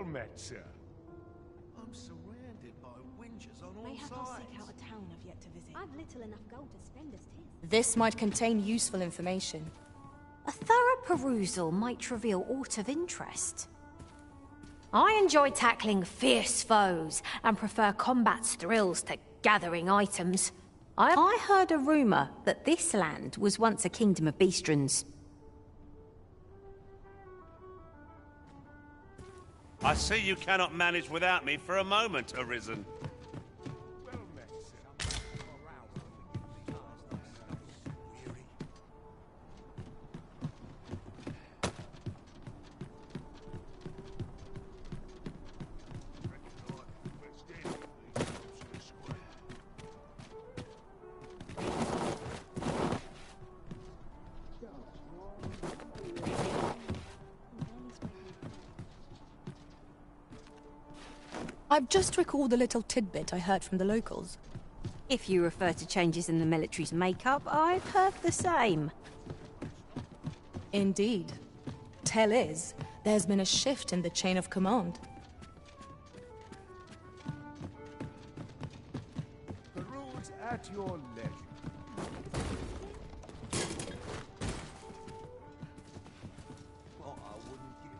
met, sir. I'm surrounded by whingers on all Mayhap sides. I'll seek out a town I've yet to visit. I've little enough gold to spend as tis. This might contain useful information. A thorough perusal might reveal aught of interest. I enjoy tackling fierce foes and prefer combat's thrills to gathering items. I heard a rumour that this land was once a kingdom of beastrons. I see you cannot manage without me for a moment, Arisen. Well met, sir. I've just recalled a little tidbit I heard from the locals. If you refer to changes in the military's makeup, I've heard the same. Indeed. Tell is, there's been a shift in the chain of command. Peruse at your leisure.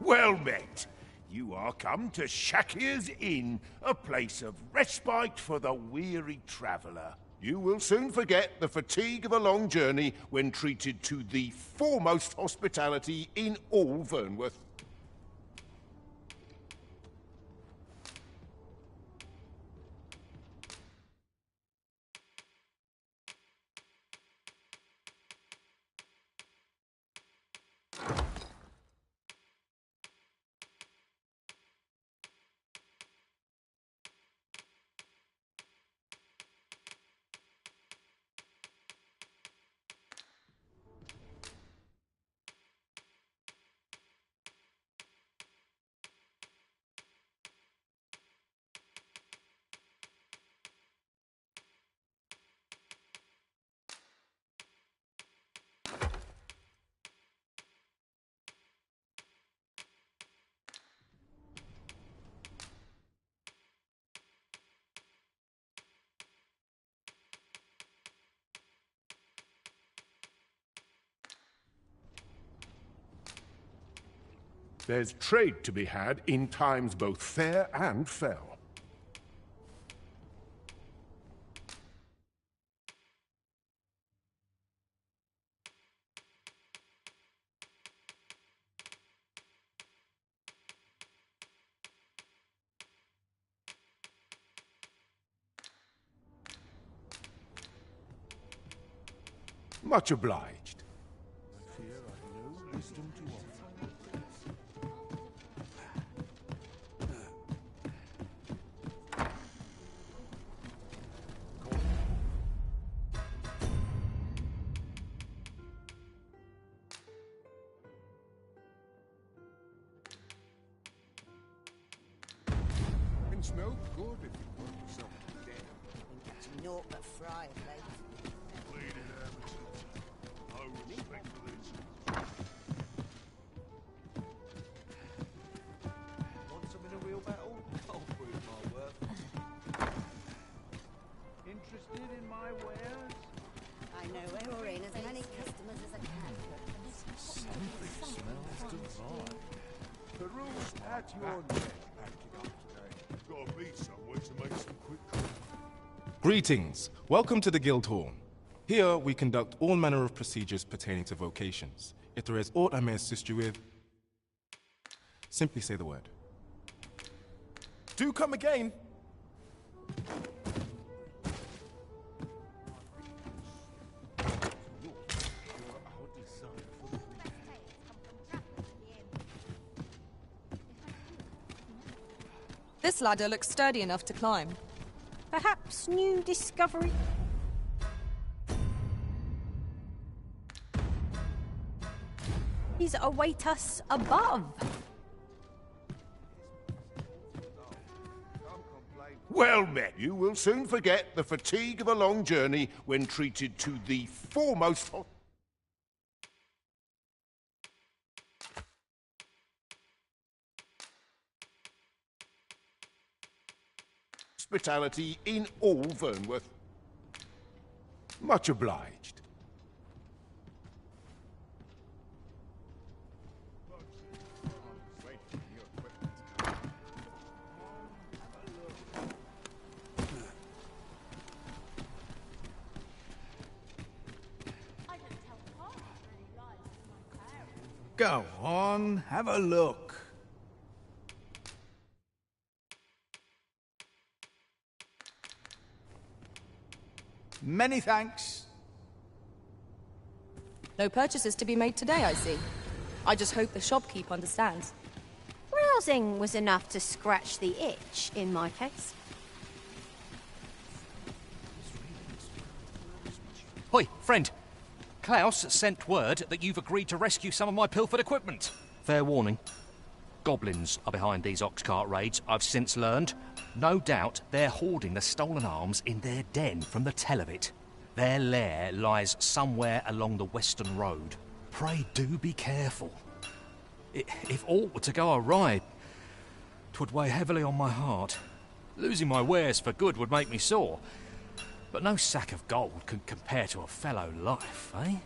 Well met. You are come to Shakir's Inn, a place of respite for the weary traveller. You will soon forget the fatigue of a long journey when treated to the foremost hospitality in all Vernworth. There's trade to be had in times both fair and fell. Much obliged. I fear I've no wisdom to offer. Can smell good if you want yourself to get. It's naught but fry of late. Bleeding amateurs. No respect for these. Want some in a real battle? I'll prove my worth. Interested in my wares? I know where we're in as many customers as I can. Something smells divine. Peruse at your neck. Packed it up today. Gotta be somewhere to make some quick. Greetings. Welcome to the Guild Hall. Here we conduct all manner of procedures pertaining to vocations. If there is aught I may assist you with, simply say the word. Do come again. This ladder looks sturdy enough to climb. Perhaps new discovery? These await us above. Well met. You will soon forget the fatigue of a long journey when treated to the foremost hospitality in all Vernworth. Much obliged. Go on, have a look. Many thanks. No purchases to be made today, I see. I just hope the shopkeep understands. Browsing was enough to scratch the itch, in my case. Hoi, friend. Klaus sent word that you've agreed to rescue some of my pilfered equipment. Fair warning. Goblins are behind these ox cart raids, I've since learned. No doubt they're hoarding the stolen arms in their den from the tell of it. Their lair lies somewhere along the western road. Pray do be careful. If aught were to go awry, 'twould weigh heavily on my heart. Losing my wares for good would make me sore. But no sack of gold can compare to a fellow life, eh?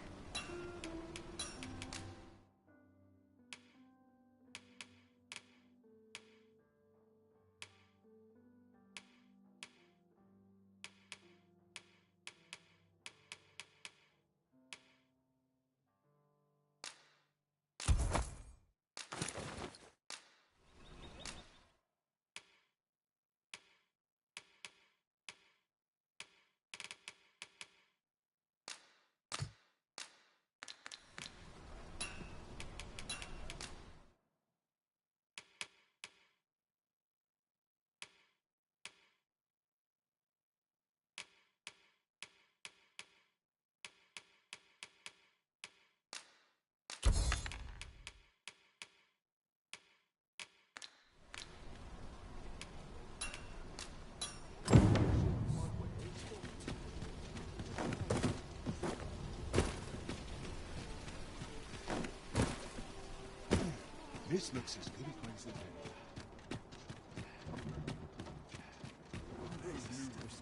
This looks as good a place as any.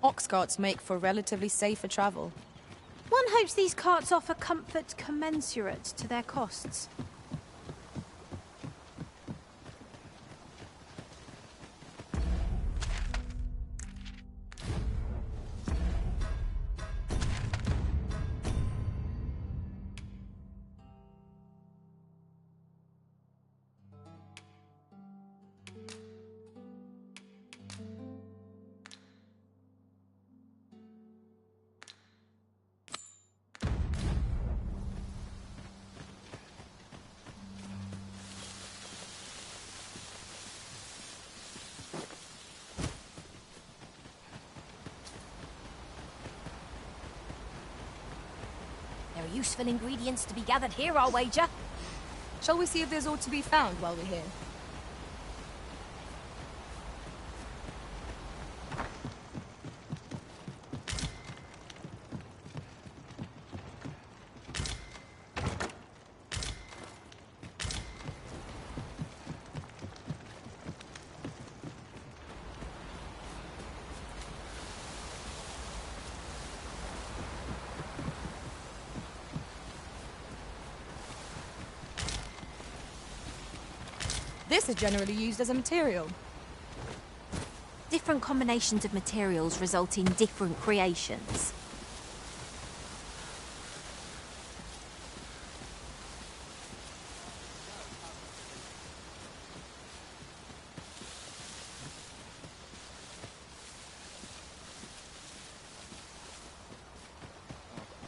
Ox carts make for relatively safer travel. One hopes these carts offer comfort commensurate to their costs. There are useful ingredients to be gathered here, I'll wager. Shall we see if there's aught to be found while we're here? This is generally used as a material. Different combinations of materials result in different creations.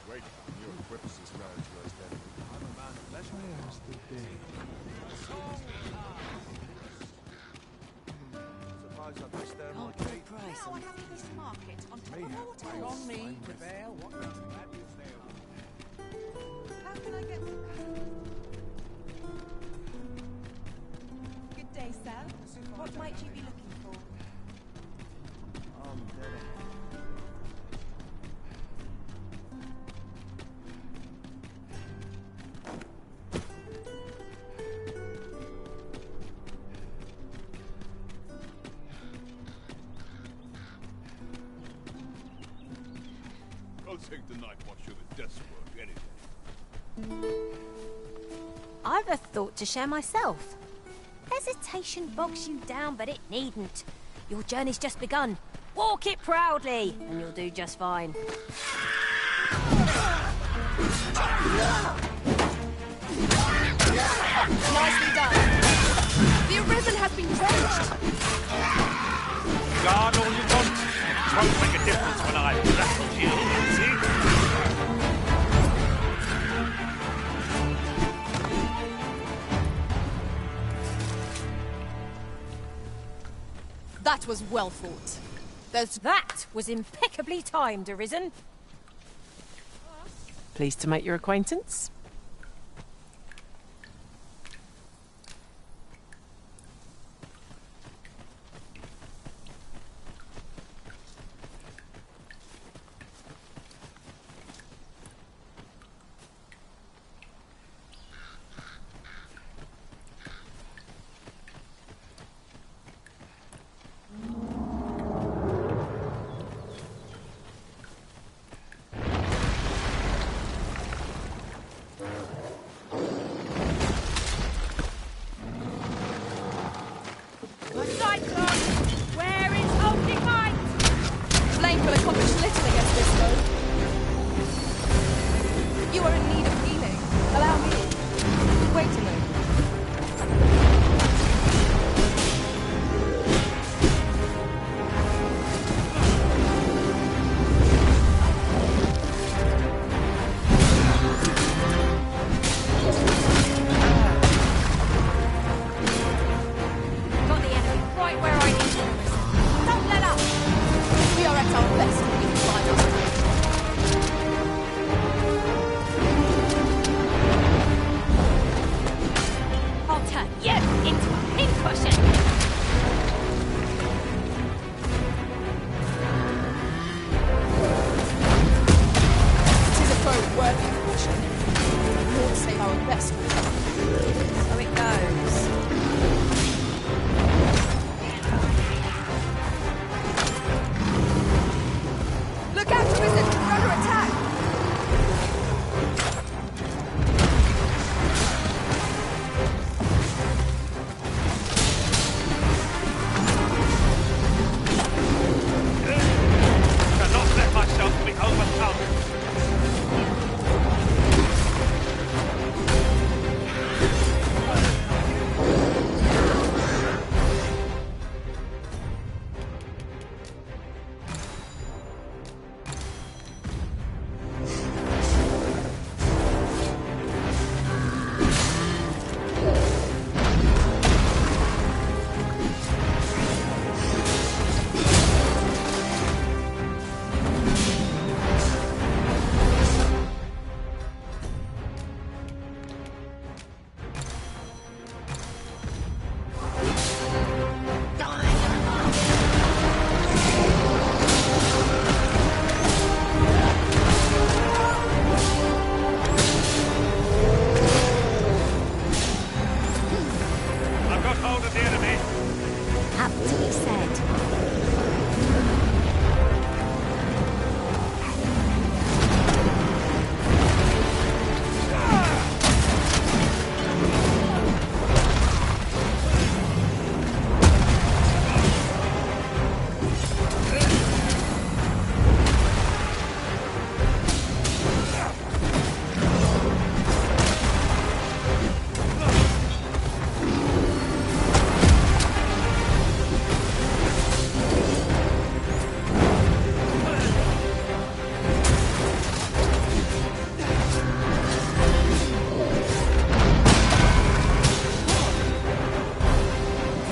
Wait, your equipment is known to us then. I'm a man of leisure. Where's the day? Can't get a price on this market on top of mortals. On me to bear what that is there. How can I get... Good day, sir. What might you be looking for? the night watch of the desk work any day. I've a thought to share myself. Hesitation bogs you down, but it needn't. Your journey's just begun. Walk it proudly, and you'll do just fine. Nicely done. The arisen has been drenched. Guard all you want. It won't make a difference when I rattle you, see? That was well fought. That was impeccably timed, Arisen. Pleased to make your acquaintance. Where is holding might? Flame will accomplish little against this foe. You are in need of healing. Allow me. Wait a moment. Got the enemy right where I need them. Don't let up! We are at our best when we find our strength. I'll turn you into a pincushion! It is a foe worthy of caution. We ought to save our best for the battle. So it goes. Look out, Arisen! We're under attack! Cannot let myself be overcome. I've got hold of the enemy. Aptly said.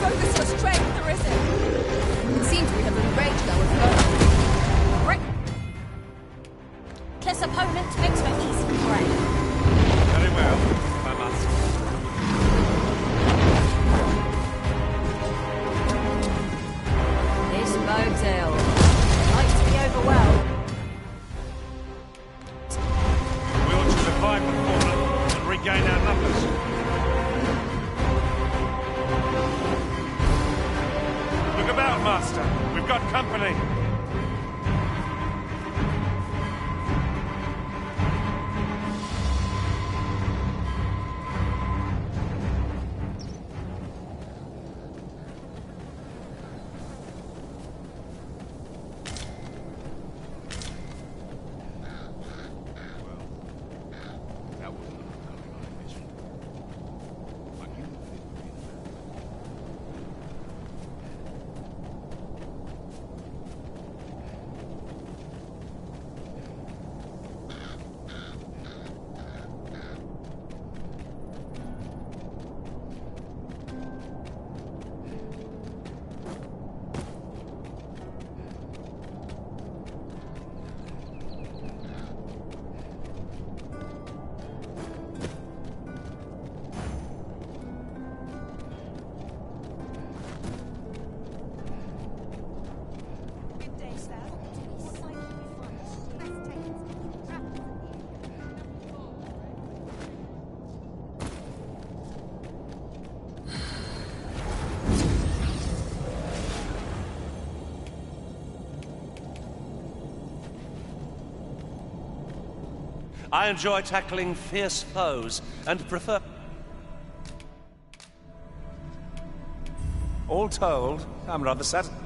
Focus your strength, Arisen! It seems we have enraged our foe. Right. Reckless opponent makes for easy prey. Very well, I must. This bodes ill. Like to be over well. We ought to revive the fallen and regain our numbers. Look about, Master. We've got company. I enjoy tackling fierce foes and prefer... All told, I'm rather satisfied.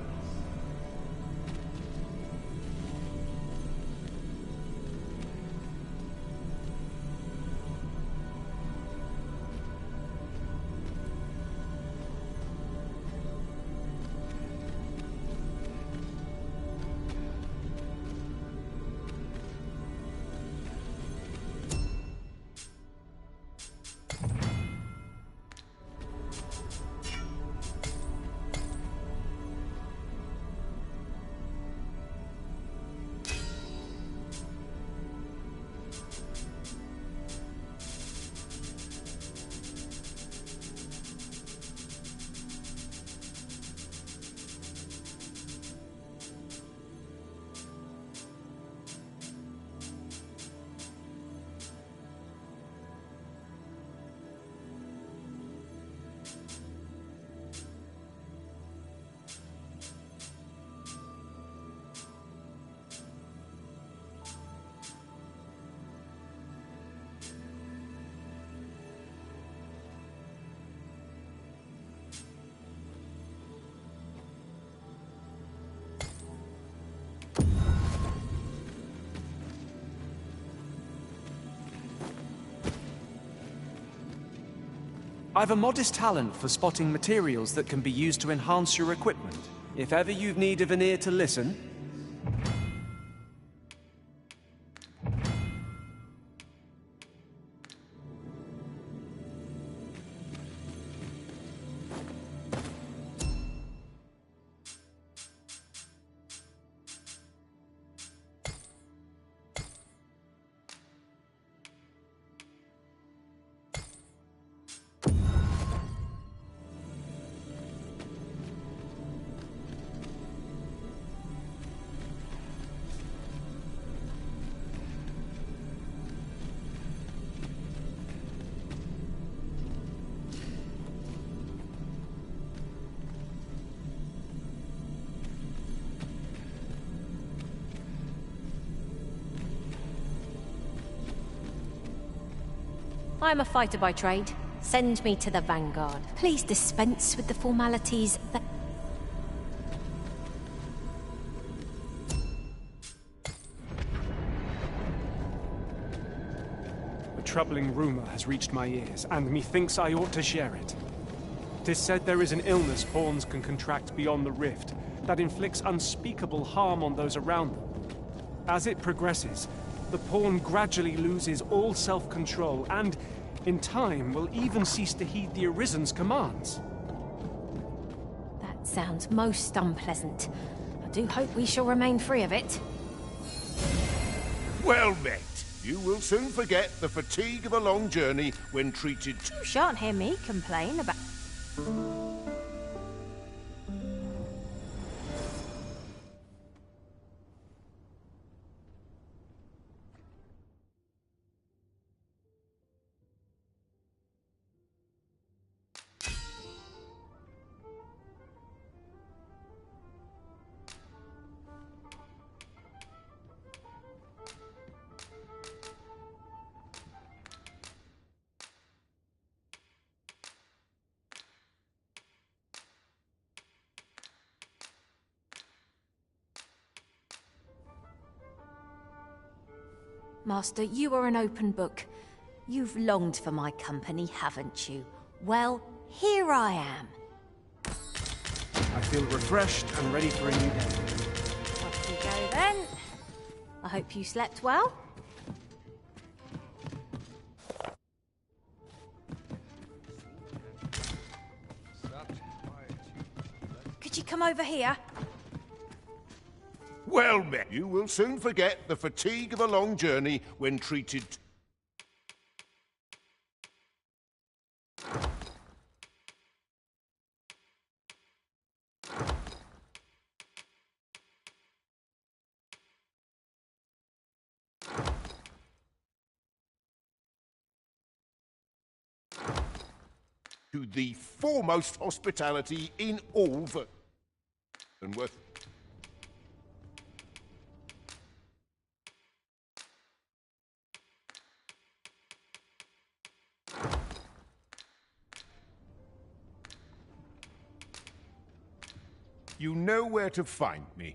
I've a modest talent for spotting materials that can be used to enhance your equipment. If ever you've need of an ear to listen... I'm a fighter by trade. Send me to the Vanguard. Please dispense with the formalities that... A troubling rumor has reached my ears, and methinks I ought to share it. 'Tis said there is an illness pawns can contract beyond the rift that inflicts unspeakable harm on those around them. As it progresses, the pawn gradually loses all self-control and, in time, will even cease to heed the Arisen's commands. That sounds most unpleasant. I do hope we shall remain free of it. Well met. You will soon forget the fatigue of a long journey when treated to... You shan't hear me complain about... Master, you are an open book. You've longed for my company, haven't you? Well, here I am. I feel refreshed and ready for a new day. Off you go then. I hope you slept well. Could you come over here? Well met. You will soon forget the fatigue of a long journey when treated... to the foremost hospitality in all the... and worth... You know where to find me.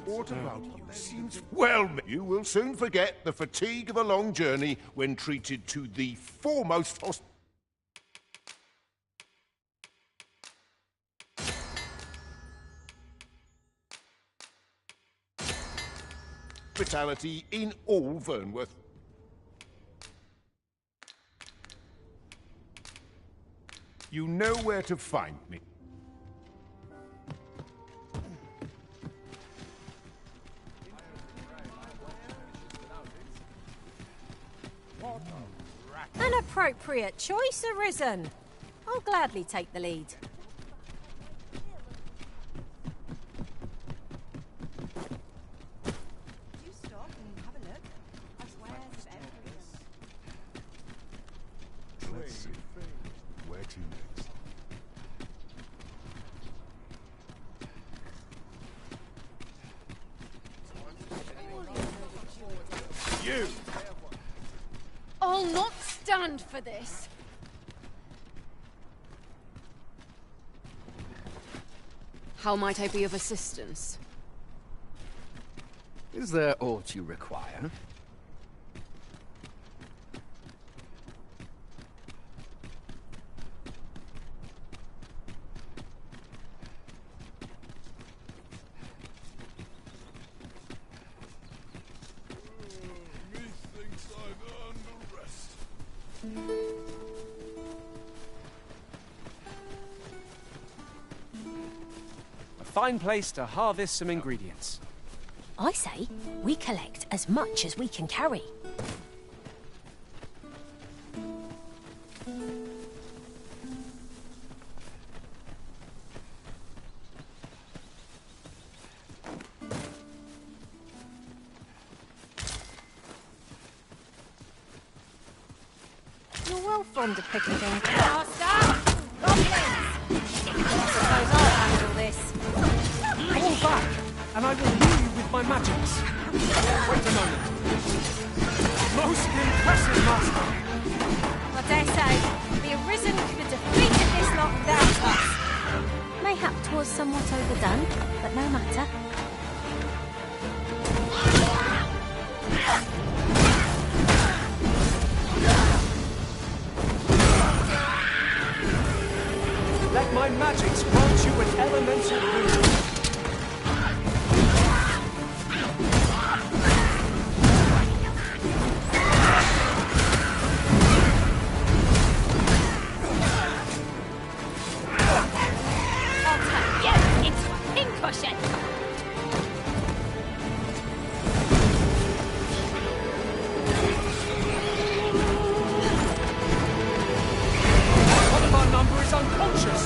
What about you seems well. You will soon forget the fatigue of a long journey when treated to the foremost hospitality in all Vernworth. You know where to find me. An appropriate choice arisen. I'll gladly take the lead. You stop and have a look. I swear it's everywhere. Let's see. Where to next? You! I'll not stand for this. How might I be of assistance? Is there aught you require? Methinks I've earned a rest. A fine place to harvest some ingredients. I say we collect as much as we can carry. You're well fond of picking things. Master! Goblins! I suppose I'll handle this. Fall back, and I will heal you with my magics. Wait a moment. Most impressive, Master. I dare say the Arisen could have defeated this lot without us. Mayhap 'twas somewhat overdone, but no matter. Let my magics grant you an elemental boon. I'll turn you into a pincushion. One of our number is unconscious.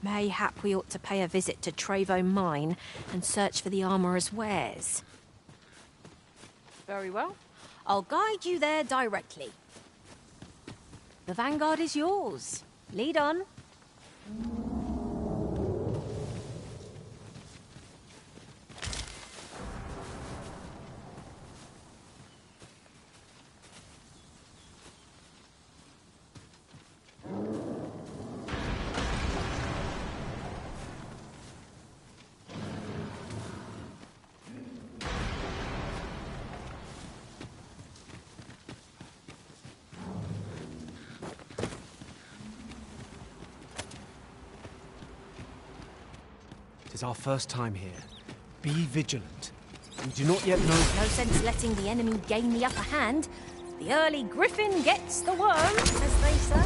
Mayhap we ought to pay a visit to Trevo Mine and search for the armourer's wares. Very well. I'll guide you there directly. The Vanguard is yours. Lead on. It is our first time here. Be vigilant. We do not yet know... No sense letting the enemy gain the upper hand. The early griffin gets the worm, as they say.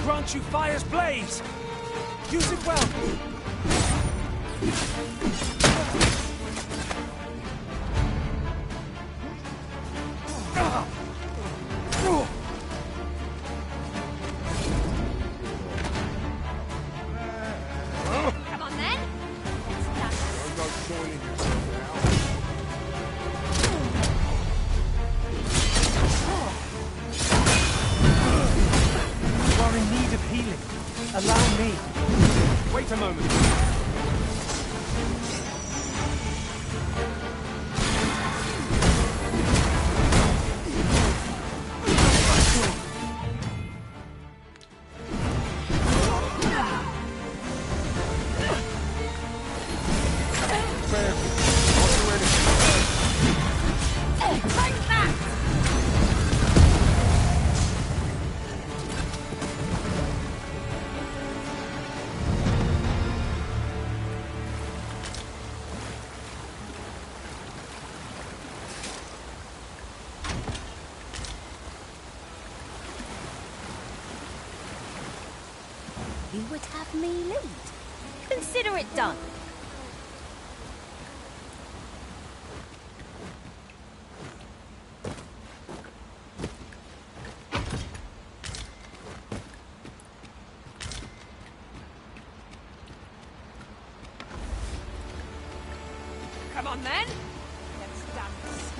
Grant you fire's blaze! Use it well! Come on then. I'm not soiling yourself now. You are in need of healing. Allow me. Wait a moment. You would have me lead. Consider it done. Come on then. Let's dance.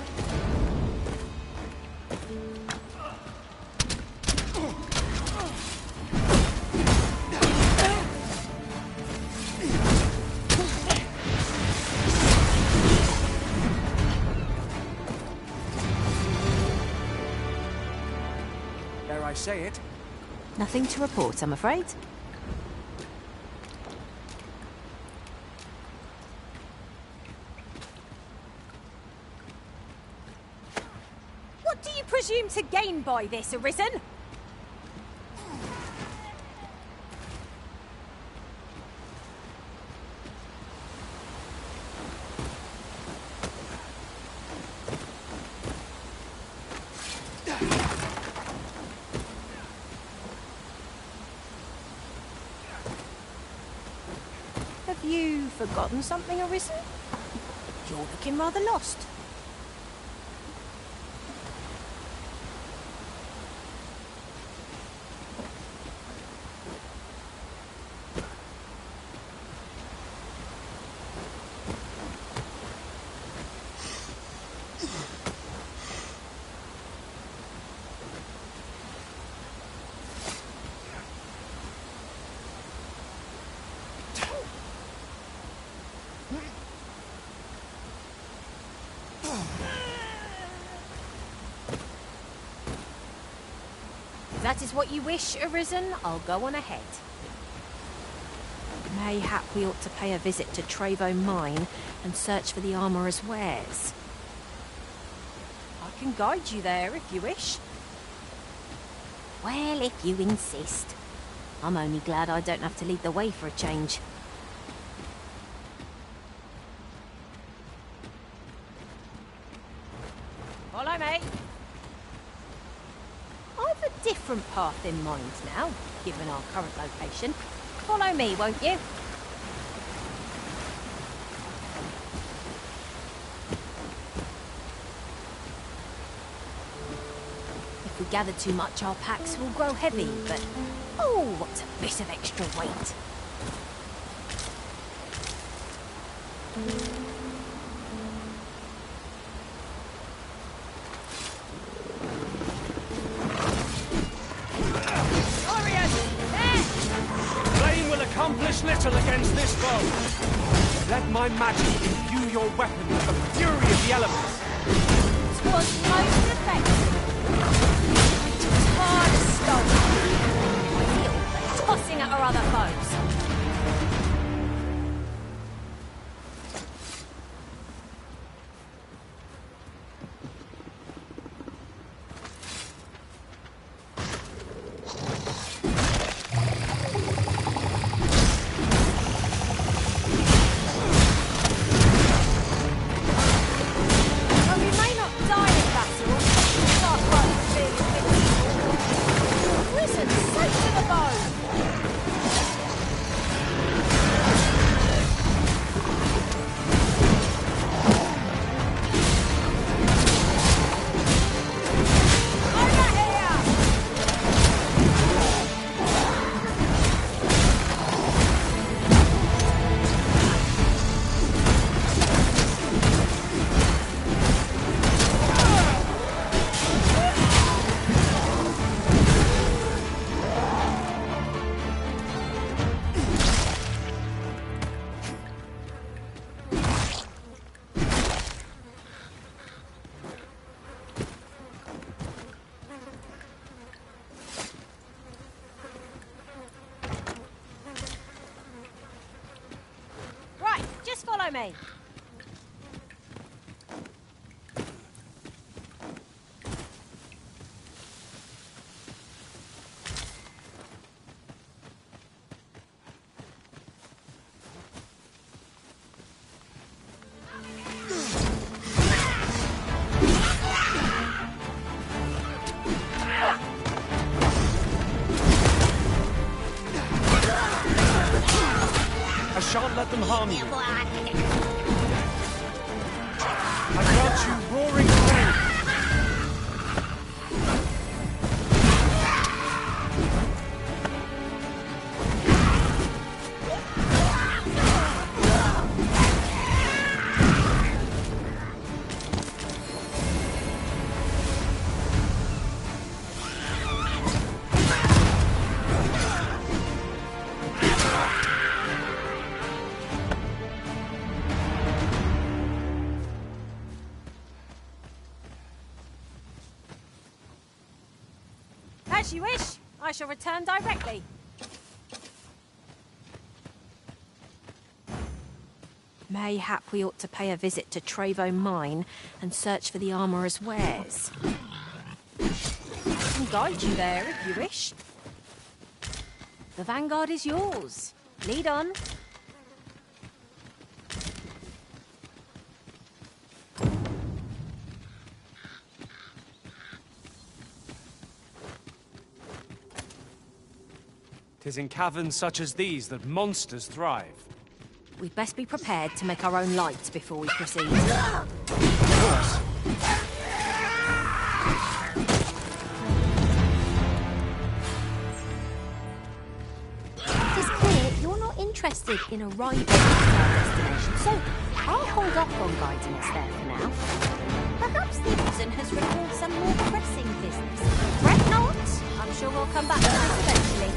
Dare I say it? Nothing to report, I'm afraid. What do you presume to gain by this, Arisen? Have you forgotten something, Arisen? You're looking rather lost. If that is what you wish, Arisen, I'll go on ahead. Mayhap we ought to pay a visit to Trevo Mine and search for the armourer's wares. I can guide you there if you wish. Well, if you insist. I'm only glad I don't have to lead the way for a change. Follow me. I've a different path in mind now, given our current location. Follow me, won't you? gather too much, our packs will grow heavy, but... Oh, what's a bit of extra weight? Flame will accomplish little against this foe. Let my magic imbue your weapon with the fury of the elements. 'Twas most effective. Hard as stone. Ideal for tossing at our other foes. Follow me. I shan't let them harm you. I grant you roaring flame. As you wish. I shall return directly. Mayhap we ought to pay a visit to Trevo Mine and search for the armourer's wares. I can guide you there if you wish. The vanguard is yours. Lead on. Tis in caverns such as these that monsters thrive. We'd best be prepared to make our own light before we proceed. Of course. It is clear you're not interested in arriving at our destination, so I'll hold off on guiding us there for now. Perhaps the Ibsen has recalled some more pressing business. Fret not. I'm sure we'll come back to this eventually.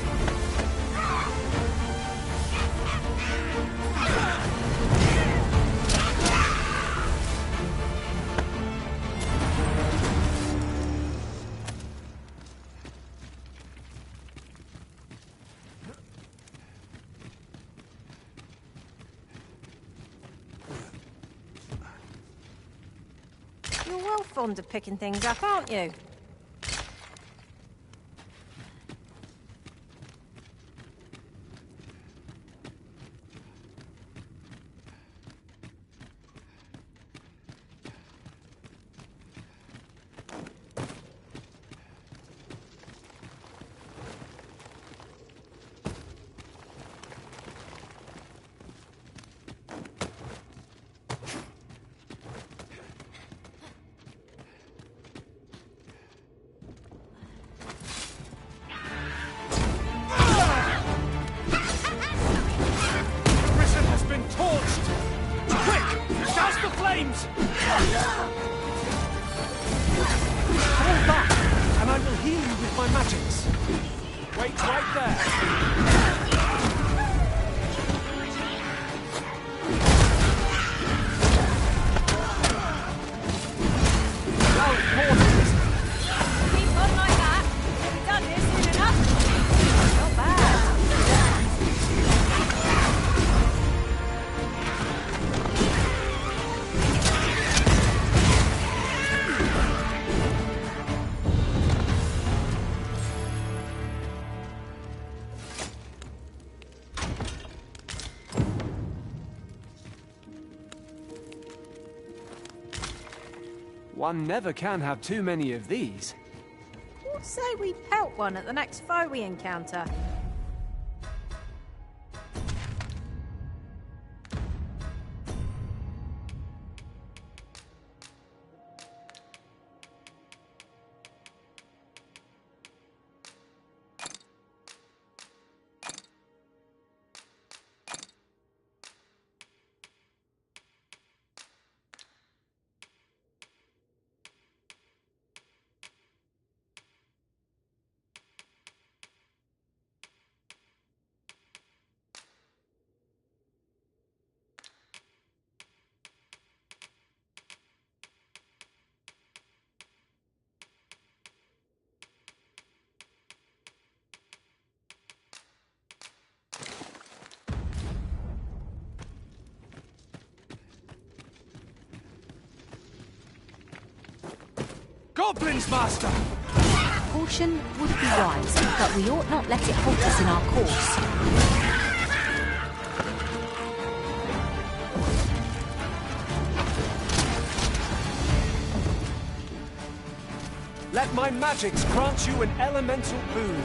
You're well fond of picking things up, aren't you? seems. Fall back, and I will heal you with my magics. Wait right there. Keep on like that. We'll be done here soon enough. Not bad. One never can have too many of these. What say we pelt one at the next foe we encounter? Goblins, Master! Caution would be wise, but we ought not let it halt us in our course. Let my magics grant you an elemental boon.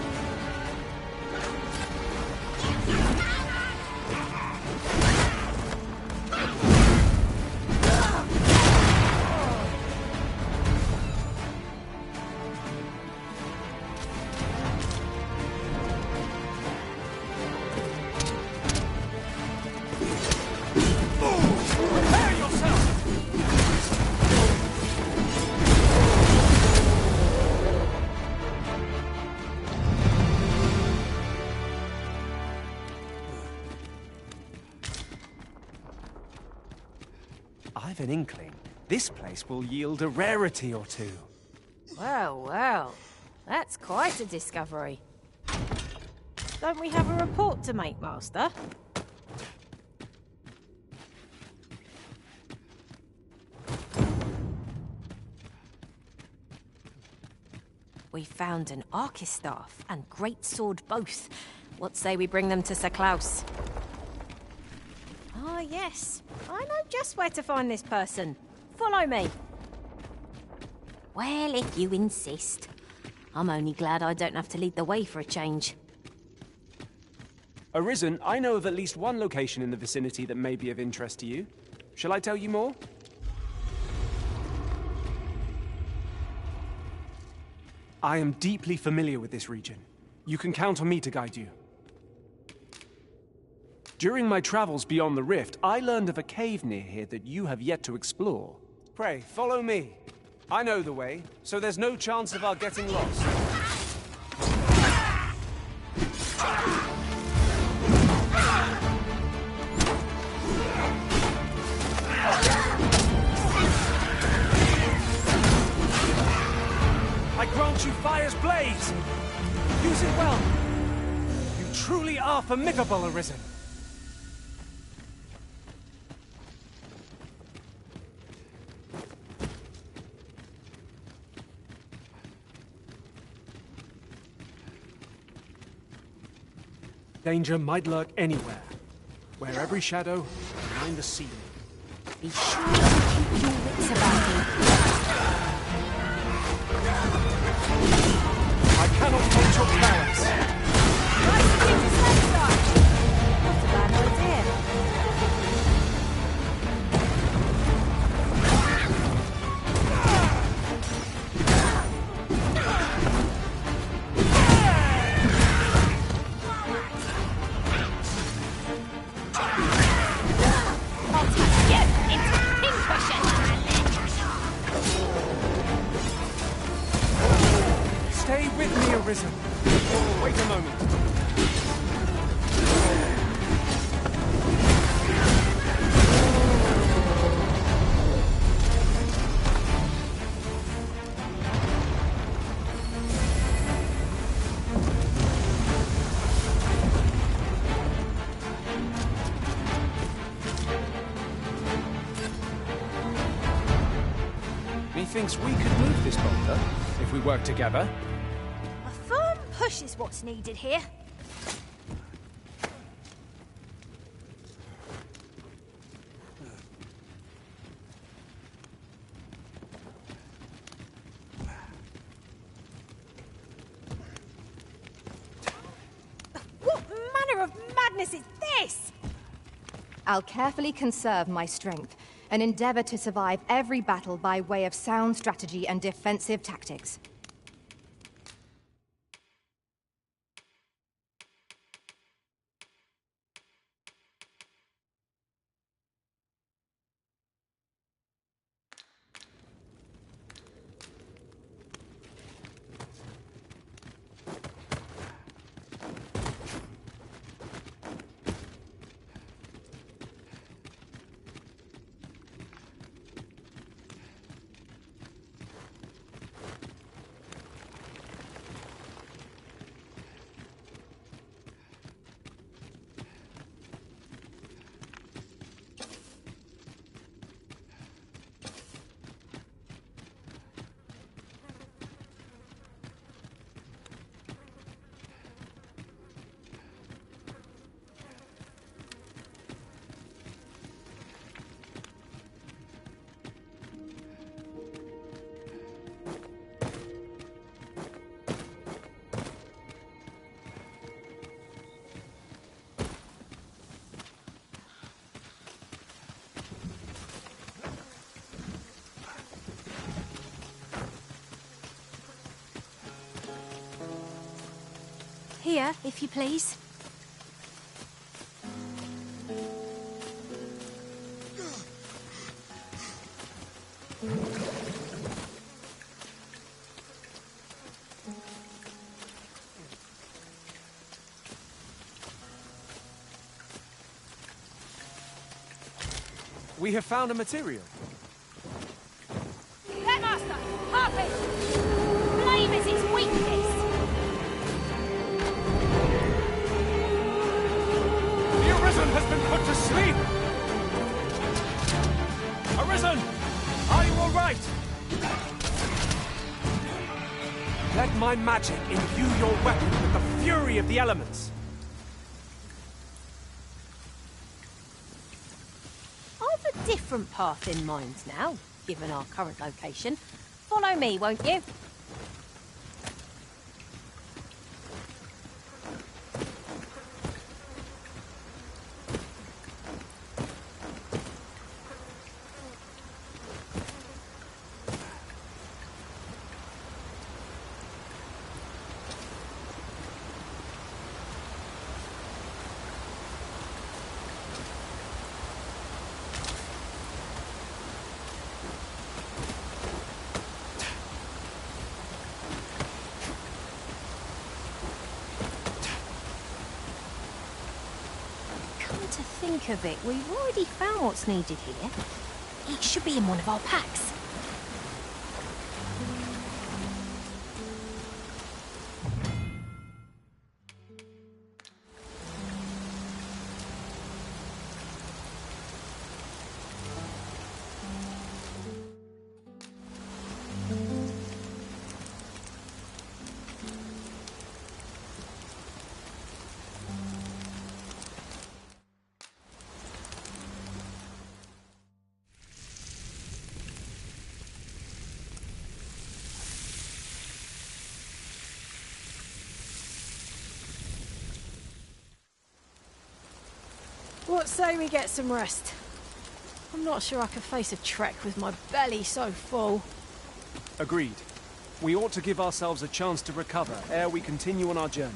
I've an inkling. This place will yield a rarity or two. Well, well. That's quite a discovery. Don't we have a report to make, Master? We found an Archistaff and great sword both. What say we bring them to Sir Klaus? Ah, yes. I know just where to find this person. Follow me. Well, if you insist. I'm only glad I don't have to lead the way for a change. Arisen, I know of at least one location in the vicinity that may be of interest to you. Shall I tell you more? I am deeply familiar with this region. You can count on me to guide you. During my travels beyond the rift, I learned of a cave near here that you have yet to explore. Pray, follow me. I know the way, so there's no chance of our getting lost. I grant you fire's blaze! Use it well! You truly are formidable, Arisen! Danger might lurk anywhere, where every shadow behind the ceiling. Be sure to keep your wits about you. I cannot hold your prowess. Nice to get his legs touched. Not a bad idea. I'll touch you into pincushion. thinks we could move this boulder if we work together. A firm push is what's needed here. What manner of madness is this? I'll carefully conserve my strength and endeavor to survive every battle by way of sound strategy and defensive tactics. Here, if you please. We have found a material. Headmaster! Harpy! Flame is its weakness! The Arisen has been put to sleep! Arisen! Are you all right? Let my magic imbue your weapon with the fury of the elements. I've a different path in mind now, given our current location. Follow me, won't you? To think of it, we've already found what's needed here. It should be in one of our packs. What say we get some rest? I'm not sure I can face a trek with my belly so full. Agreed. We ought to give ourselves a chance to recover ere we continue on our journey.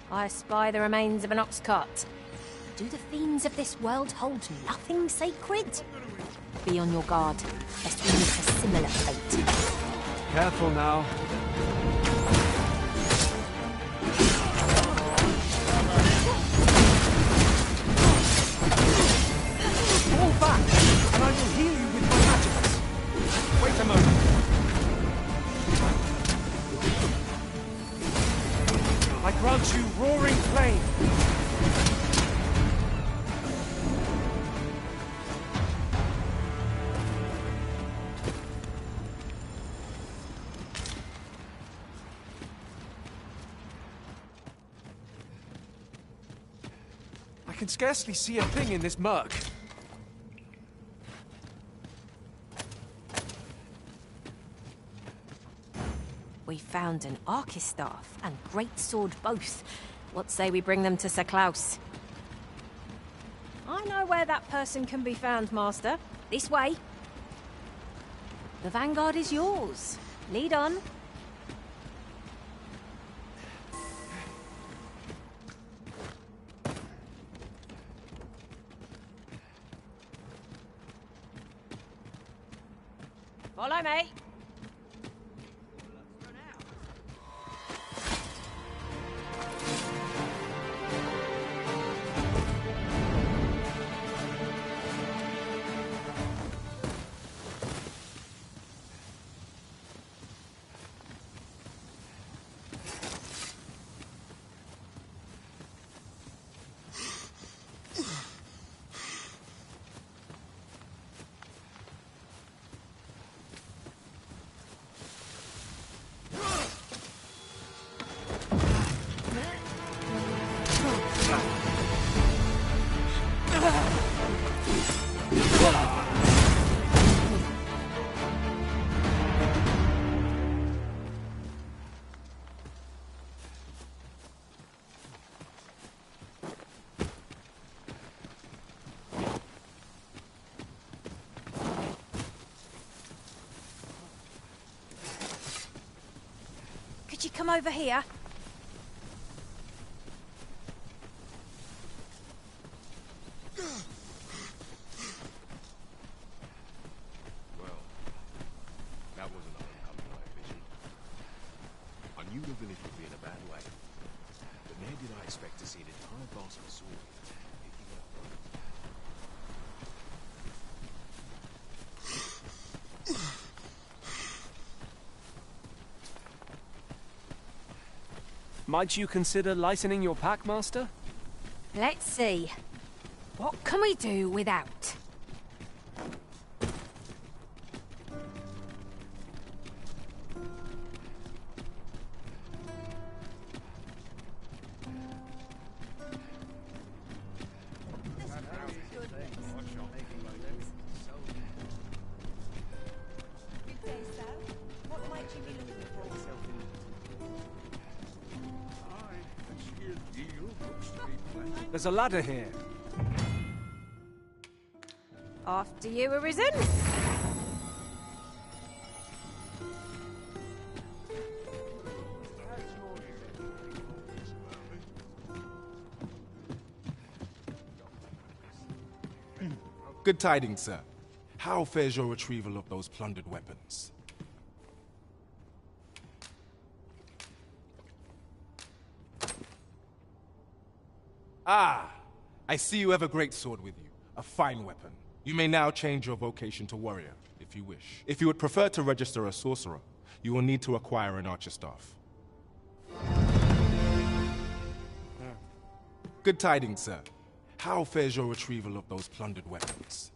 I spy the remains of an ox cart. Do the fiends of this world hold nothing sacred? be on your guard, lest we meet a similar fate. Careful now. Fall back, and I will heal you with my magics. Wait a moment. I grant you roaring flame. I can scarcely see a thing in this murk. We found an Archistaff and great sword both. What say we bring them to Sir Klaus? I know where that person can be found, Master. This way. The vanguard is yours. Lead on. Follow me. Could you come over here? Well, that wasn't uncommon night vision. I knew the village would be in a bad way, but never did I expect to see an entire basket of swords picking up. Might you consider lightening your pack, Master? Let's see. What can we do without? There's a ladder here. After you, Arisen. Good tidings, sir. How fares your retrieval of those plundered weapons? Ah! I see you have a great sword with you. A fine weapon. You may now change your vocation to warrior, if you wish. If you would prefer to register a sorcerer, you will need to acquire an archer staff. Good tidings, sir. How fares your retrieval of those plundered weapons?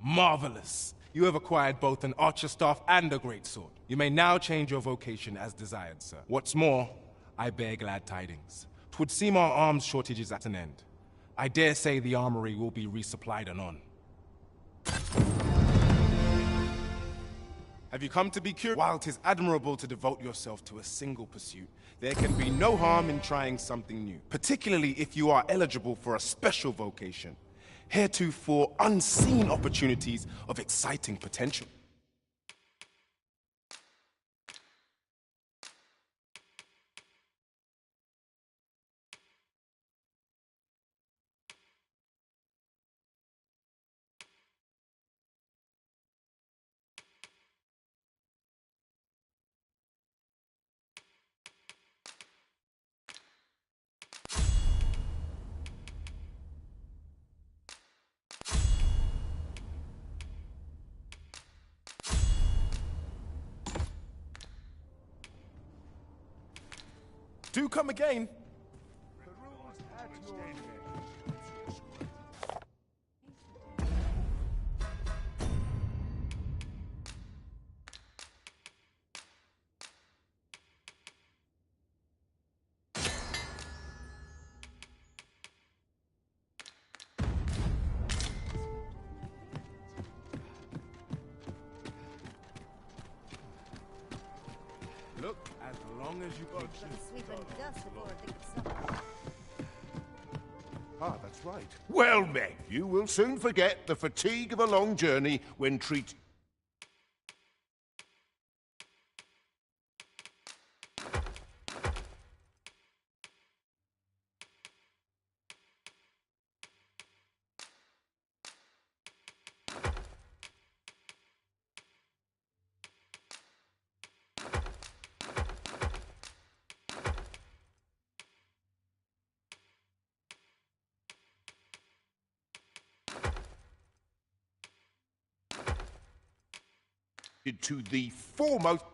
Marvelous! You have acquired both an archer staff and a great sword. You may now change your vocation as desired, sir. What's more, I bear glad tidings. 'Twould seem our arms shortage is at an end. I dare say the armory will be resupplied anon. Have you come to be curious? While 'tis admirable to devote yourself to a single pursuit, there can be no harm in trying something new, particularly if you are eligible for a special vocation, heretofore unseen opportunities of exciting potential. Do come again. Look, as long as you got Sweeping dust before I think of supper. Ah, that's right. Well met. You will soon forget the fatigue of a long journey when treated. To the foremost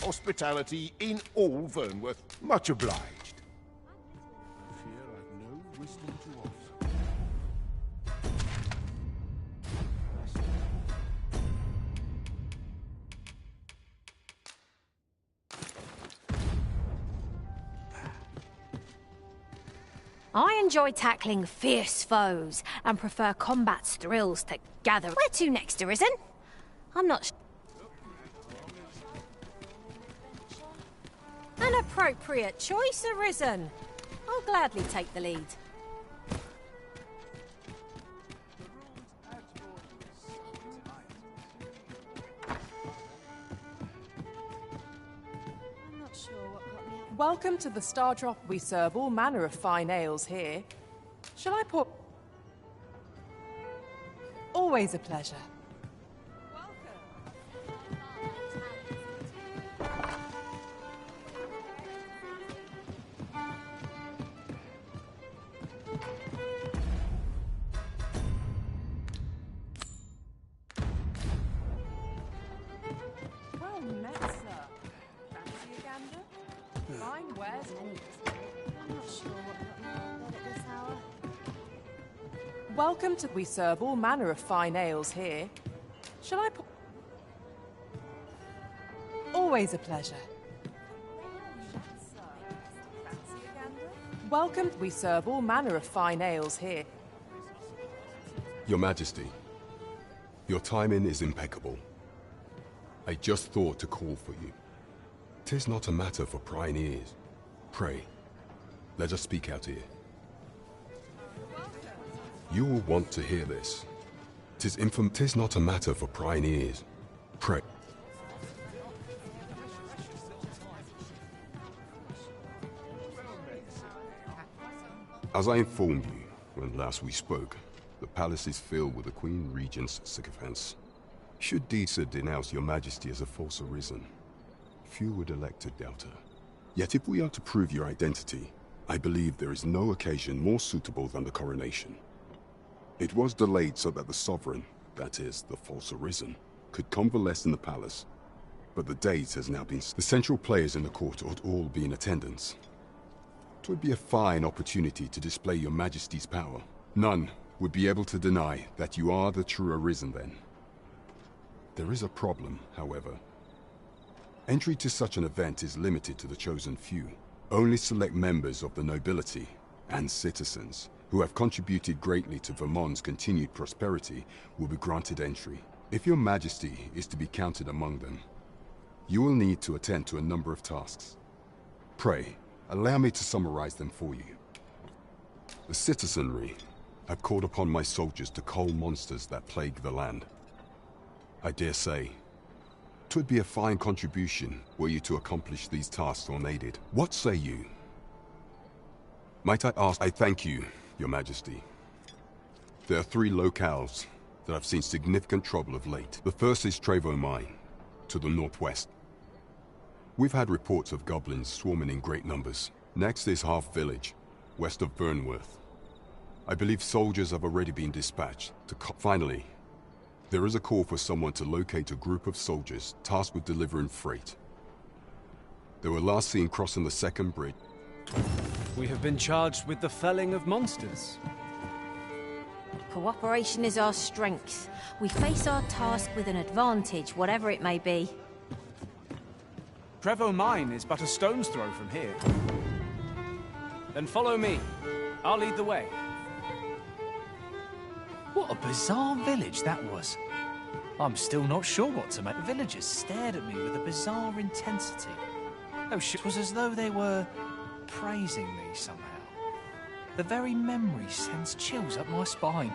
hospitality in all Vernworth. Much obliged. I fear I've no wisdom to offer. I enjoy tackling fierce foes and prefer combat's thrills to gather. Where to next, Arisen? I'm not An appropriate choice, Arisen. I'll gladly take the lead. Welcome to the Star Drop. We serve all manner of fine ales here. Shall I pour? Always a pleasure. Well met, sir. Fancy a gander? Fine wares. I'm not sure what got me out of bed at this hour. Welcome to. We serve all manner of fine ales here. Shall I pour? Always a pleasure. Welcome. We serve all manner of fine ales here. Your Majesty, your timing is impeccable. I just thought to call for you. 'Tis not a matter for prying ears. Pray, let us speak out here. You will want to hear this. 'Tis not a matter for prying ears. Pray. As I informed you when last we spoke, the palace is filled with the Queen Regent's sycophants. Should Deesa denounce your Majesty as a false arisen, few would elect to doubt her. Yet if we are to prove your identity, I believe there is no occasion more suitable than the coronation. It was delayed so that the sovereign, that is, the false arisen, could convalesce in the palace. But the date has now been... The central players in the court ought all be in attendance. It would be a fine opportunity to display your Majesty's power. None would be able to deny that you are the true arisen then. There is a problem, however. Entry to such an event is limited to the chosen few. Only select members of the nobility and citizens who have contributed greatly to Vermont's continued prosperity will be granted entry. If your Majesty is to be counted among them, you will need to attend to a number of tasks. Pray, allow me to summarize them for you. The citizenry have called upon my soldiers to cull monsters that plague the land. I dare say, 'twould be a fine contribution were you to accomplish these tasks unaided. What say you? Might I ask? I thank you, your Majesty. There are 3 locales that have seen significant trouble of late. The first is Trevo Mine, to the northwest. We've had reports of goblins swarming in great numbers. Next is Half Village, west of Vernworth. I believe soldiers have already been dispatched to finally, there is a call for someone to locate a group of soldiers tasked with delivering freight. They were last seen crossing the second bridge. We have been charged with the felling of monsters. Cooperation is our strength. We face our task with an advantage, whatever it may be. Trevo Mine is but a stone's throw from here. Then follow me. I'll lead the way. What a bizarre village that was. I'm still not sure what to make. The villagers stared at me with a bizarre intensity. It was as though they were praising me somehow. The very memory sends chills up my spine.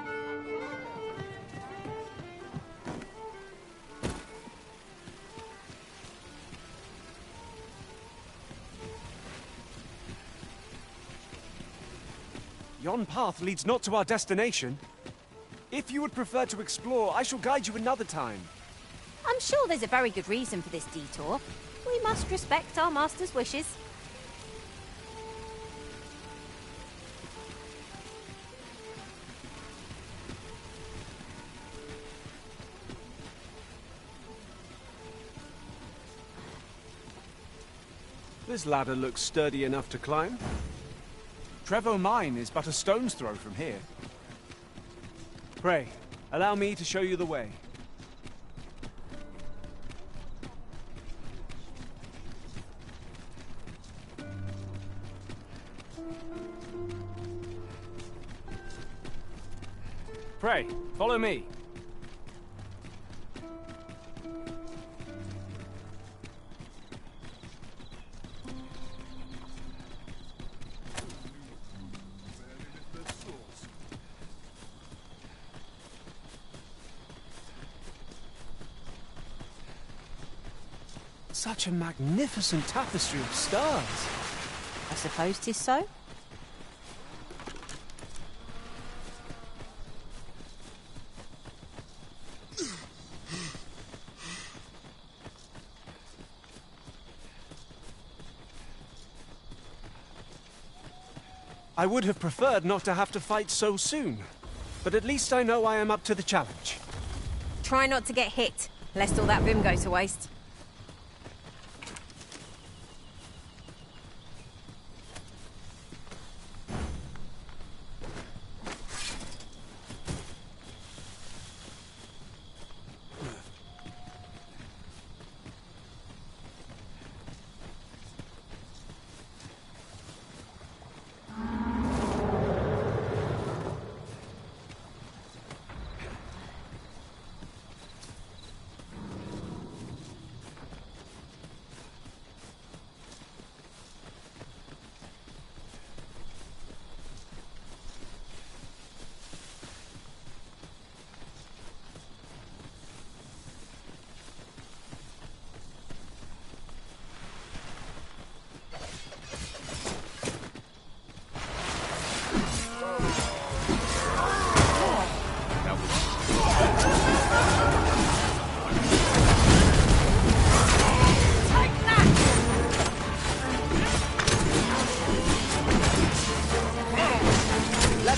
Yon path leads not to our destination. If you would prefer to explore, I shall guide you another time. I'm sure there's a very good reason for this detour. We must respect our master's wishes. This ladder looks sturdy enough to climb. Trevo Mine is but a stone's throw from here. Pray, allow me to show you the way. Pray, follow me. Such a magnificent tapestry of stars. I suppose 'tis so. I would have preferred not to have to fight so soon, but at least I know I am up to the challenge. Try not to get hit, lest all that vim go to waste.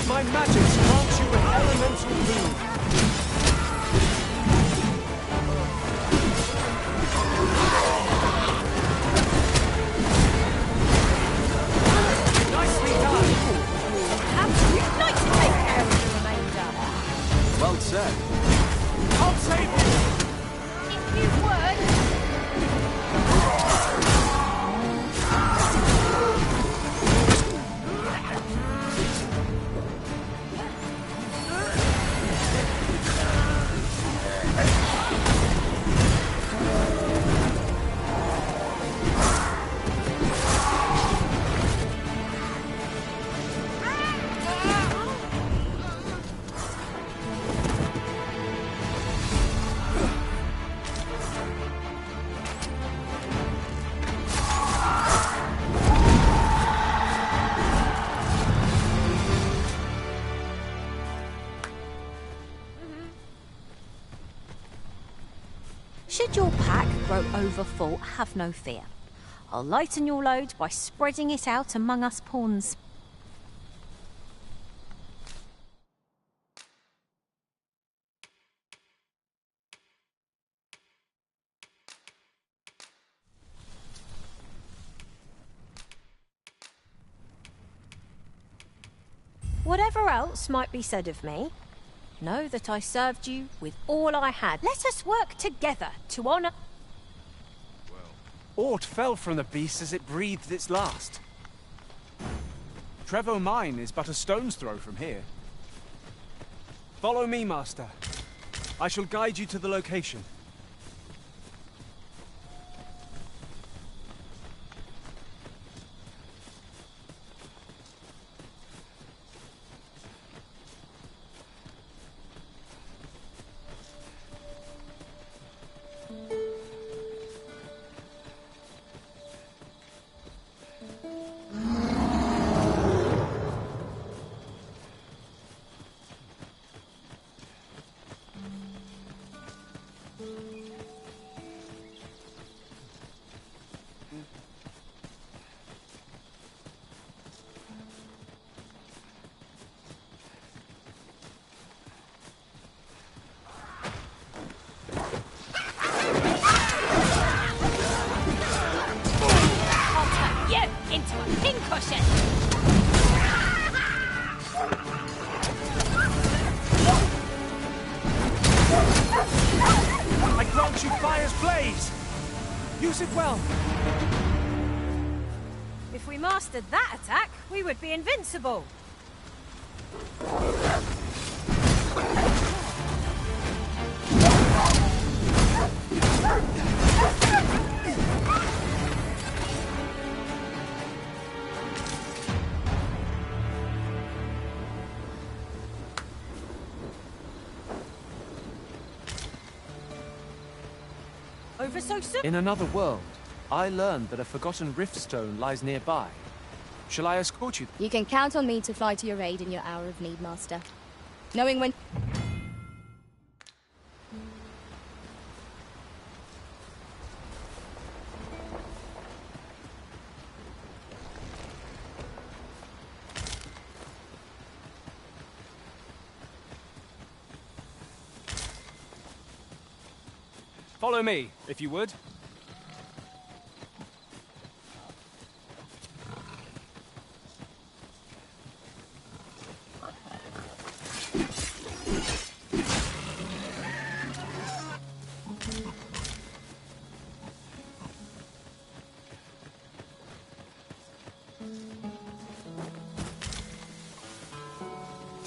My magic grants you an elemental boon. Nicely done. You'd like to take care of the remainder. Well said. I'll save you. If you would. Should your pack grow overfull, have no fear. I'll lighten your load by spreading it out among us pawns. whatever else might be said of me, know that I served you with all I had. Let us work together to honour... Aught fell from the beast as it breathed its last. Trevo Mine is but a stone's throw from here. Follow me, Master. I shall guide you to the location. If we mastered that attack, we would be invincible. Over so soon? In another world, I learned that a forgotten rift stone lies nearby. Shall I escort you? You can count on me to fly to your aid in your hour of need, Master. Knowing when... Follow me, if you would.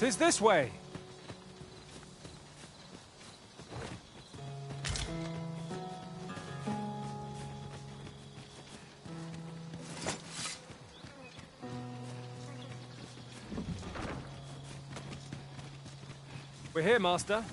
"'Tis this way. We're here, Master.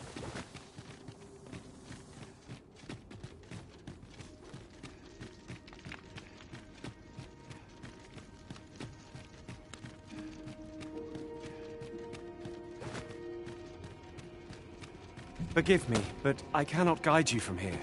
Forgive me, but I cannot guide you from here.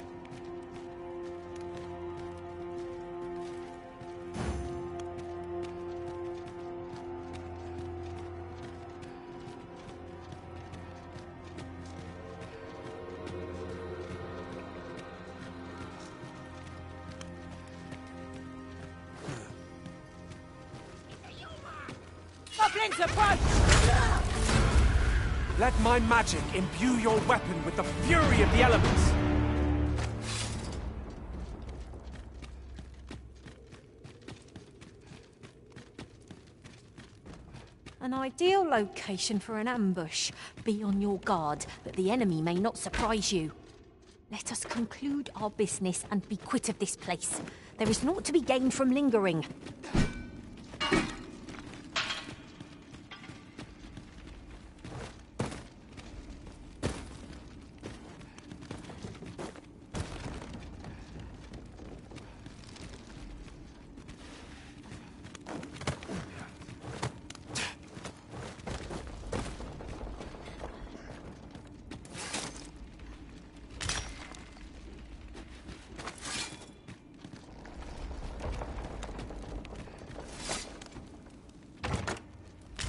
Goblins approach! Let my magic imbue your weapon with the fury of the elements! An ideal location for an ambush. Be on your guard that the enemy may not surprise you. Let us conclude our business and be quit of this place. There is naught to be gained from lingering.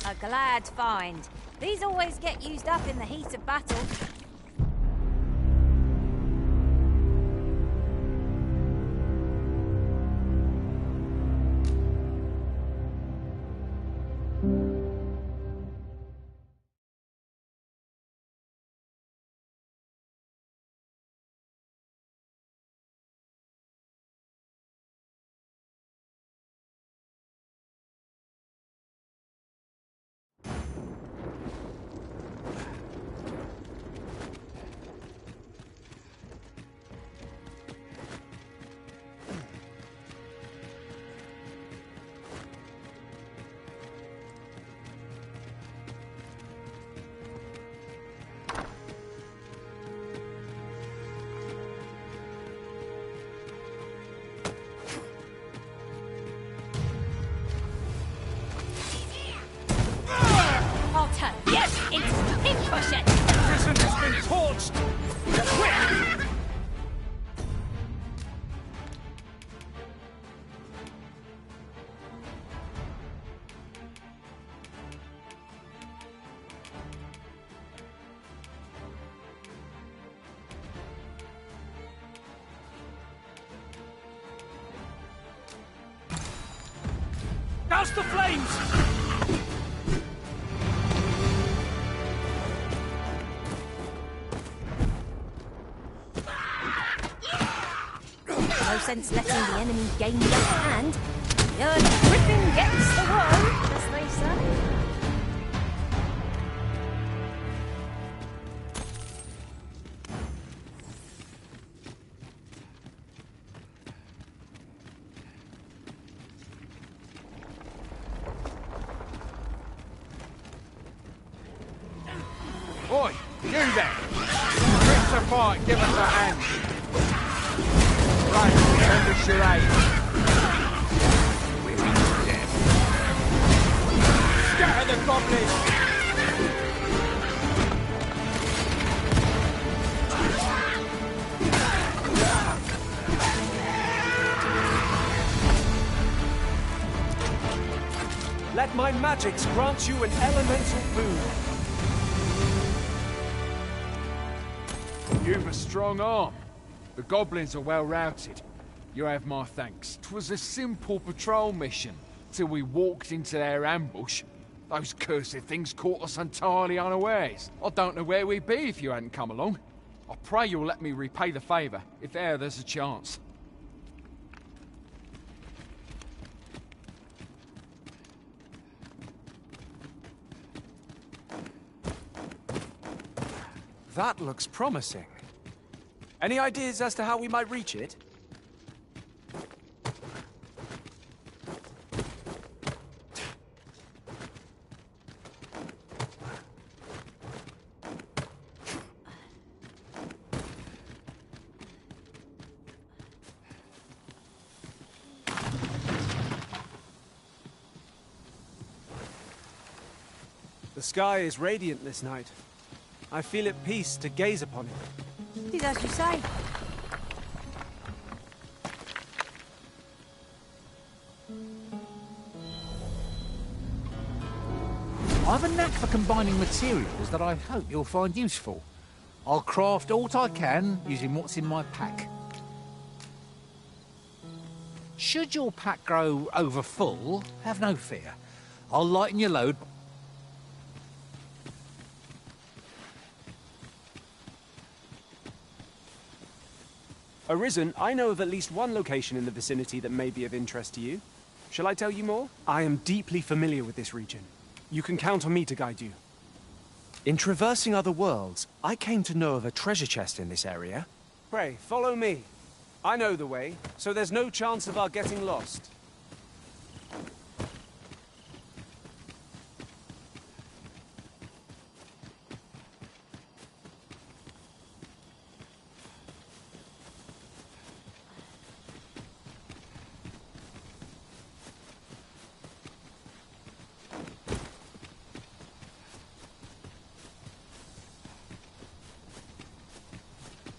A glad find. These always get used up in the heat of battle. Rouse the flames! No sense letting the enemy gain the upper hand. The griffin gets the worm, as they say. Oi, you there! Quick to fight, give us a hand! Right, send us your aid. We're in death. Scatter the goblins! Let my magics grant you an elemental boon. You've a strong arm. The goblins are well routed. You have my thanks. 'Twas a simple patrol mission, till we walked into their ambush. Those cursed things caught us entirely unawares. I don't know where we'd be if you hadn't come along. I pray you'll let me repay the favour, if there's a chance. That looks promising. Any ideas as to how we might reach it? The sky is radiant this night. I feel at peace to gaze upon it. It is as you say. I've a knack for combining materials that I hope you'll find useful. I'll craft aught I can using what's in my pack. Should your pack grow over full, have no fear. I'll lighten your load. Arisen, I know of at least one location in the vicinity that may be of interest to you. Shall I tell you more? I am deeply familiar with this region. You can count on me to guide you. In traversing other worlds, I came to know of a treasure chest in this area. Pray, follow me. I know the way, so there's no chance of our getting lost.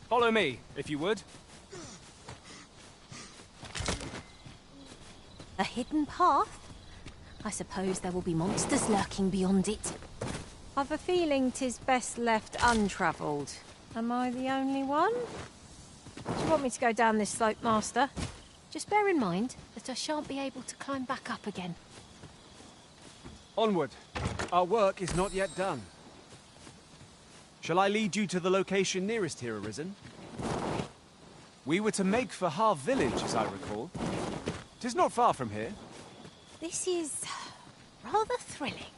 Follow me, if you would. A hidden path? I suppose there will be monsters lurking beyond it. I've a feeling 'tis best left untravelled. Am I the only one? Do you want me to go down this slope, Master? Just bear in mind that I shan't be able to climb back up again. Onward. Our work is not yet done. Shall I lead you to the location nearest here, Arisen? We were to make for Harv Village, as I recall. 'Tis not far from here. This is rather thrilling.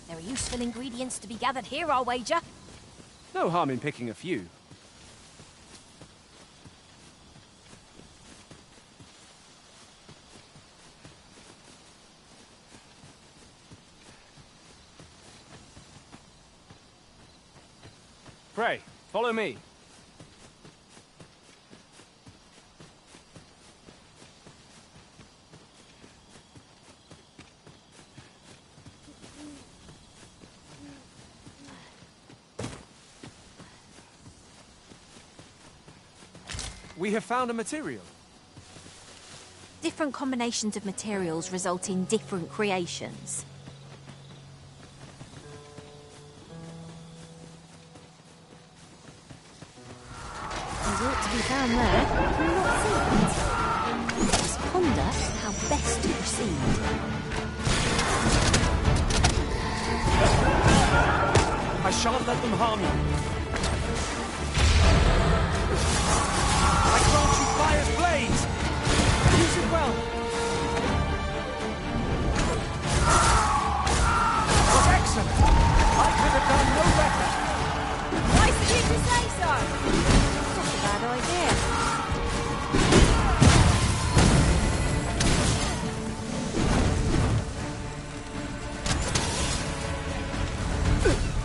There are useful ingredients to be gathered here, I'll wager. No harm in picking a few. Pray, follow me. We have found a material. Different combinations of materials result in different creations. down there. Can you not see it? Just ponder how best to proceed. I shan't let them harm you. I grant you fire's blades! Use it well. Was excellent! I could have done no better. Nice of you to say so. Not a bad idea.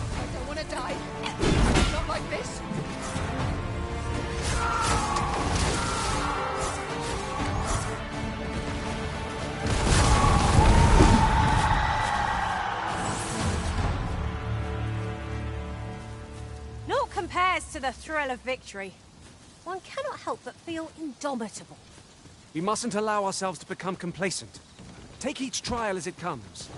I don't want to die. Not like this. Naught compares to the thrill of victory. One cannot help but feel indomitable. We mustn't allow ourselves to become complacent. Take each trial as it comes.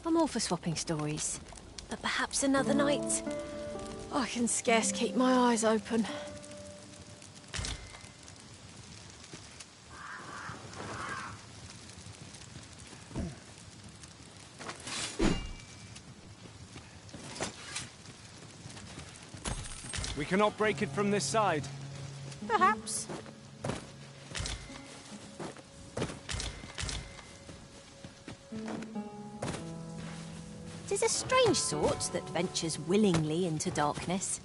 I'm all for swapping stories, but perhaps another night. I can scarce keep my eyes open. We cannot break it from this side. Perhaps. Tis a strange sort that ventures willingly into darkness.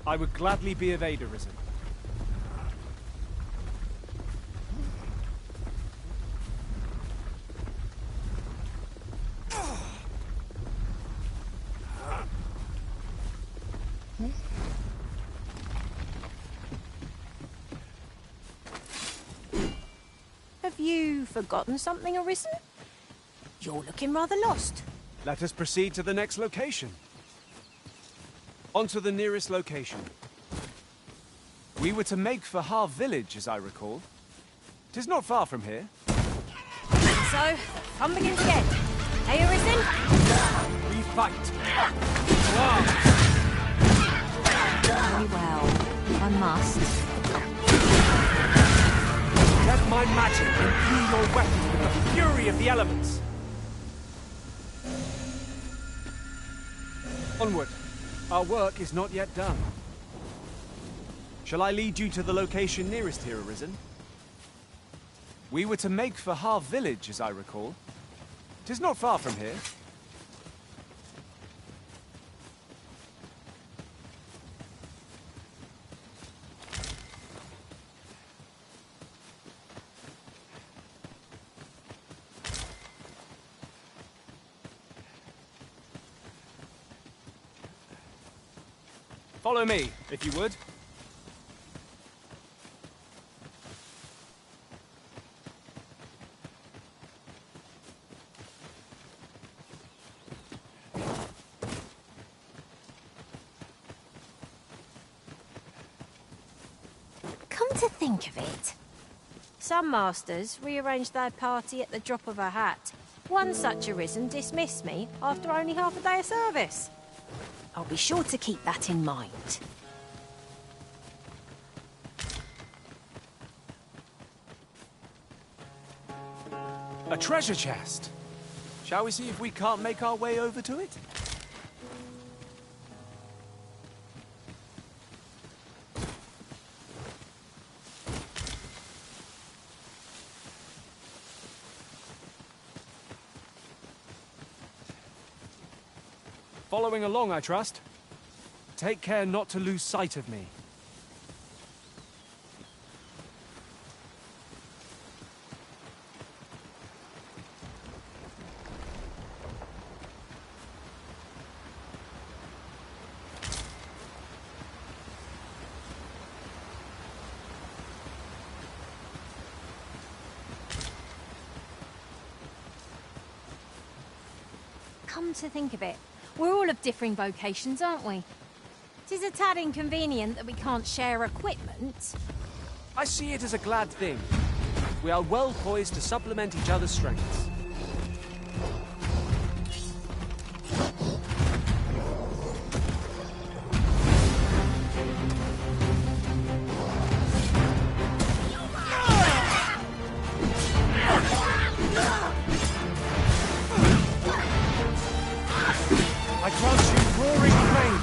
I would gladly be of aid, Arisen. Have you forgotten something, Arisen? You're looking rather lost. Let us proceed to the next location. On to the nearest location. We were to make for Har village, as I recall. 'Tis not far from here. So, fun begins again. Hey, Arisen? We fight. Very well. I must. Let my magic imbue your weapon with the fury of the elements. Onward. Our work is not yet done. Shall I lead you to the location nearest here, Arisen? We were to make for Har village, as I recall. 'Tis not far from here. Follow me, if you would. Come to think of it, some masters rearrange their party at the drop of a hat. One such Arisen dismissed me after only half a day of service. I'll be sure to keep that in mind. A treasure chest. Shall we see if we can't make our way over to it? Following along, I trust. Take care not to lose sight of me. Come to think of it, we're all of differing vocations, aren't we? It is a tad inconvenient that we can't share equipment. I see it as a glad thing. We are well poised to supplement each other's strengths. I grant you roaring flame.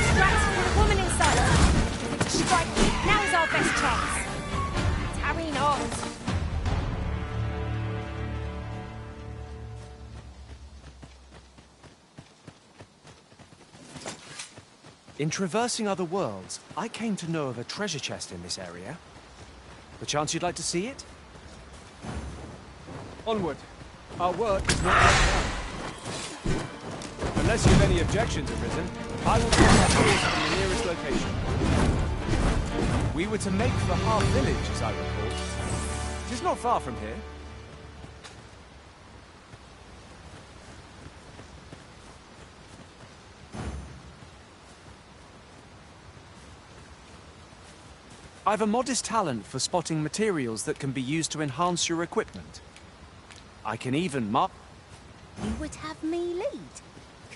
Scraps, put a woman inside. Strike, now is our best chance. Tarry not. In traversing other worlds, I came to know of a treasure chest in this area. Perchance you'd like to see it? Onward. Our work is not yet done. Unless you've any objections arisen, I will take our course from the nearest location. We were to make for Half Village, as I recall. It is not far from here. I've a modest talent for spotting materials that can be used to enhance your equipment. I can even mark... You would have me lead.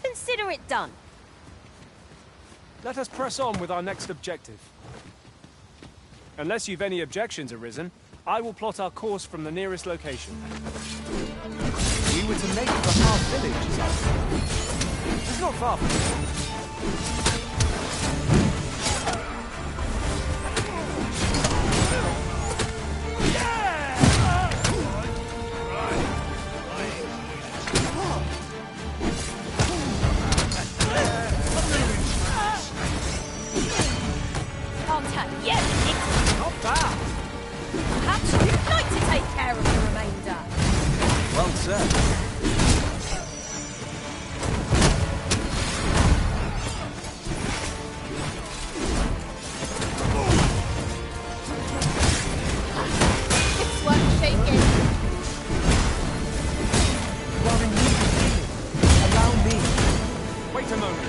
Consider it done. Let us press on with our next objective. Unless you've any objections arisen, I will plot our course from the nearest location. We were to make for Half Village, as I recall. It's not far from here. Hunter, yes, it's not bad. Perhaps you'd like to take care of the remainder. Well said. It's worth shaking. You are in need of healing. Allow me. Wait a moment.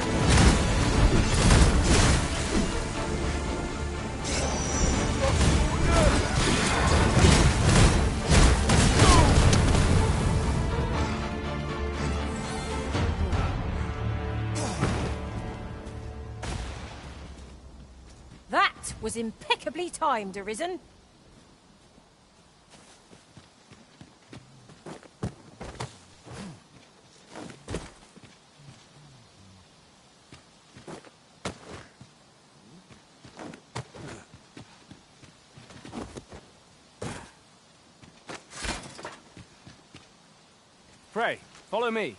That was impeccably timed, Arisen. Pray, follow me.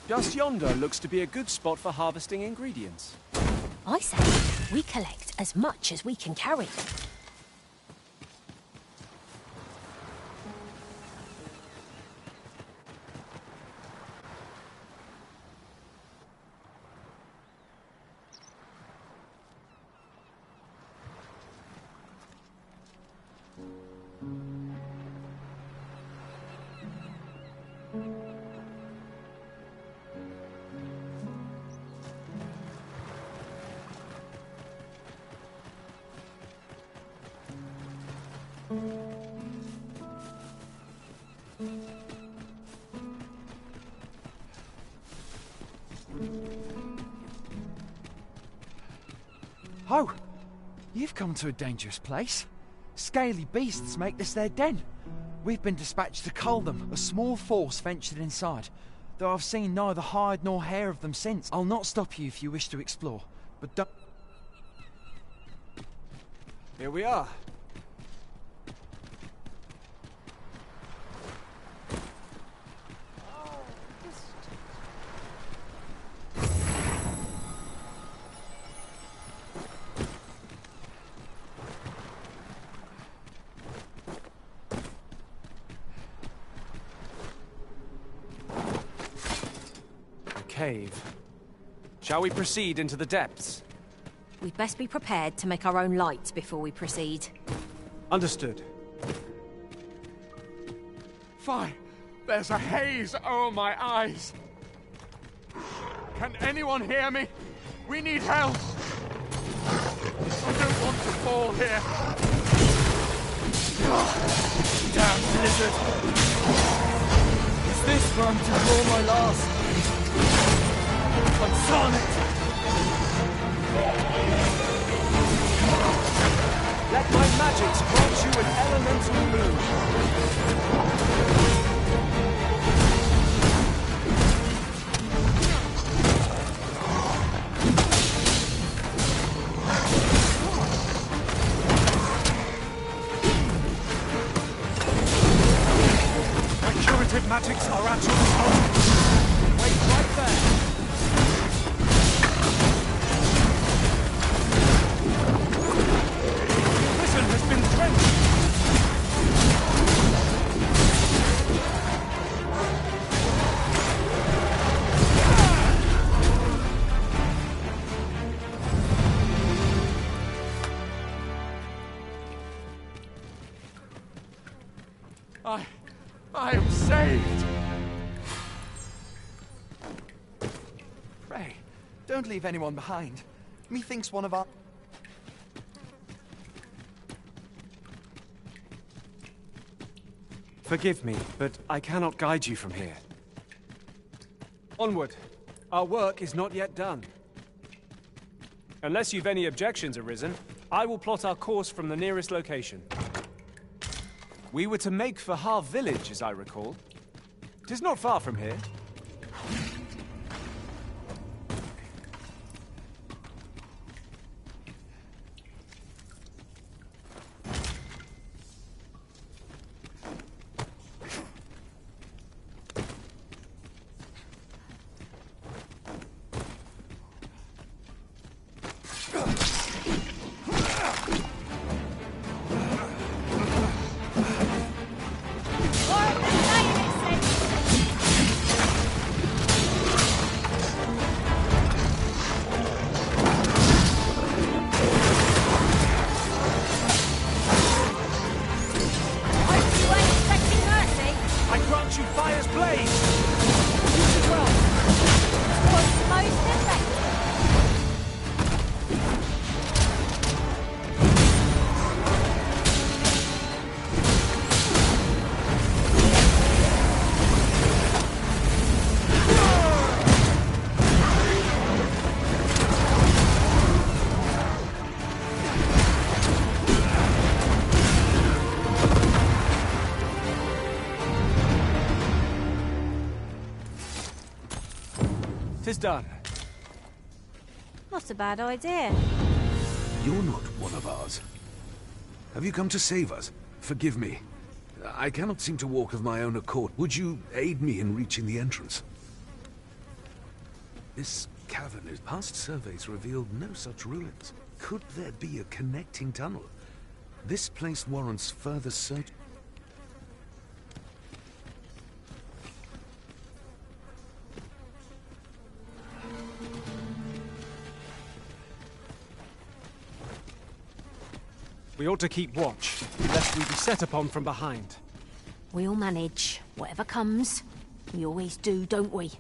Just yonder looks to be a good spot for harvesting ingredients. I say we collect as much as we can carry. Oh, you've come to a dangerous place. Scaly beasts make this their den. We've been dispatched to cull them. A small force ventured inside, though I've seen neither hide nor hair of them since. I'll not stop you if you wish to explore, but don't... Here we are. Cave. Shall we proceed into the depths? We'd best be prepared to make our own light before we proceed. Understood. Fine. There's a haze over my eyes. Can anyone hear me? We need help. I don't want to fall here. Damn blizzard! Is this where I'm to draw my last? I'm Sonic! Let my magics grant you an elemental move. My curative magics are at your disposal. Wait right there. I am saved! Pray, don't leave anyone behind. Methinks one of our... Forgive me, but I cannot guide you from here. Onward. Our work is not yet done. Unless you've any objections arisen, I will plot our course from the nearest location. We were to make for Har village, as I recall. 'Tis not far from here. Tis done. Not a bad idea. You're not one of ours. Have you come to save us? Forgive me. I cannot seem to walk of my own accord. Would you aid me in reaching the entrance? This cavern is... Past surveys revealed no such ruins. Could there be a connecting tunnel? This place warrants further search. We ought to keep watch, lest we be set upon from behind. We'll manage. Whatever comes. We always do, don't we?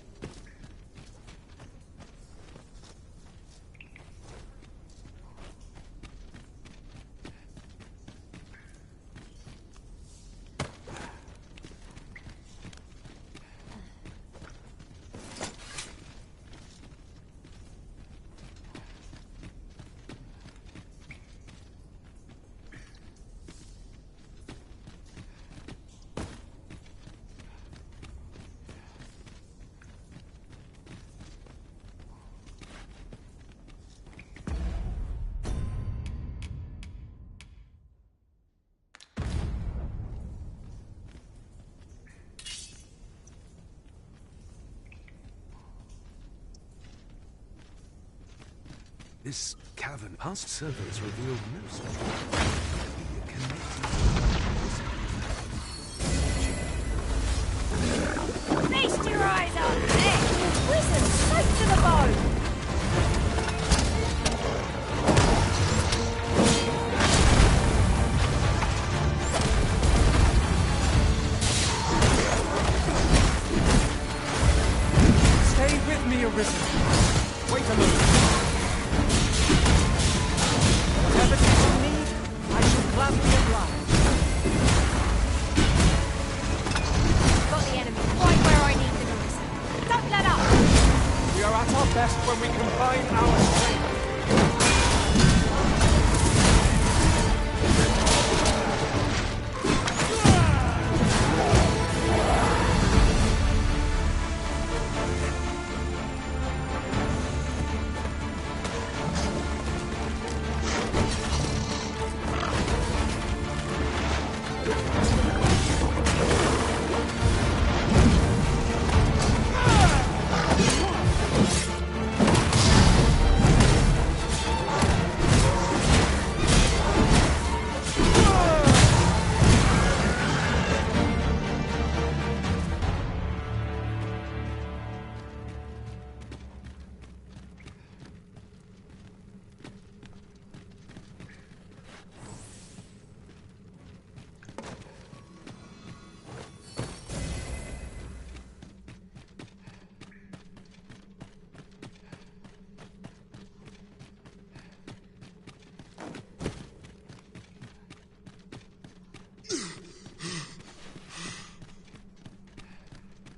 This cavern, past surveys revealed no such Feast your eyes on this! Listen, straight to the bone! Stay with me, Arisen. Wait a moment. Whatever people need, I shall gladly oblige. Got the enemy right where I need them, Arisen. Don't let up! We are at our best when we combine our strength.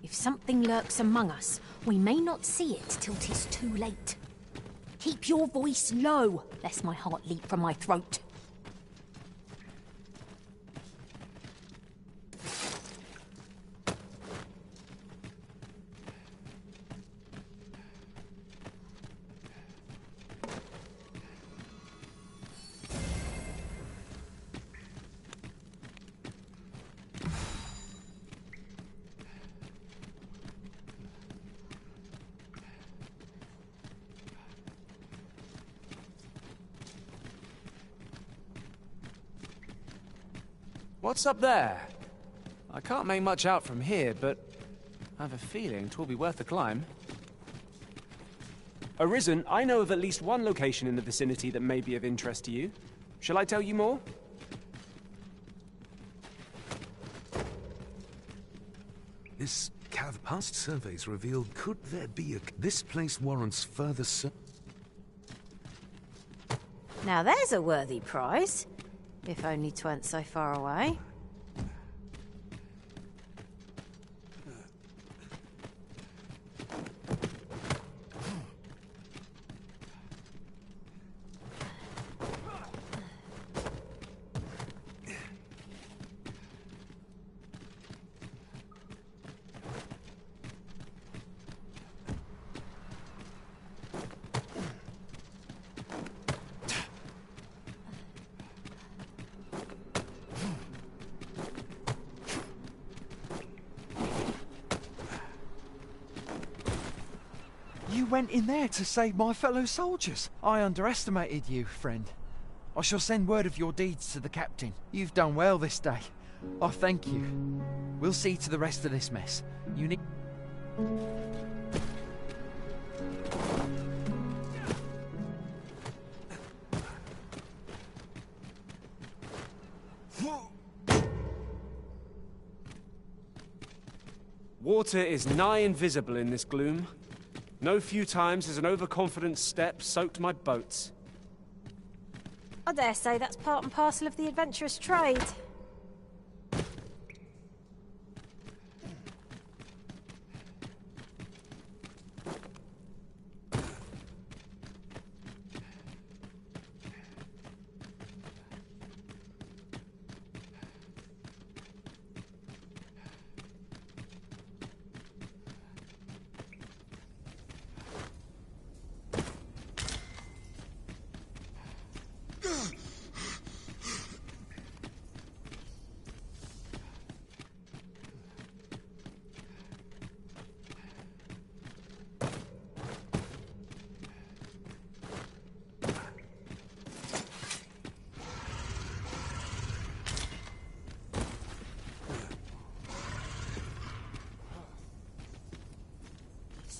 If something lurks among us, we may not see it till 'tis too late. Keep your voice low, lest my heart leap from my throat. What's up there? I can't make much out from here, but I have a feeling 'twill be worth the climb. Arisen, I know of at least one location in the vicinity that may be of interest to you. Shall I tell you more? This cave, past surveys revealed, could there be a... This place warrants further Now there's a worthy prize. If only 'tweren't so far away. You went in there to save my fellow soldiers. I underestimated you, friend. I shall send word of your deeds to the captain. You've done well this day. I thank you. We'll see to the rest of this mess. You need... Water is nigh invisible in this gloom. No few times has an overconfident step soaked my boats. I dare say that's part and parcel of the adventurous trade.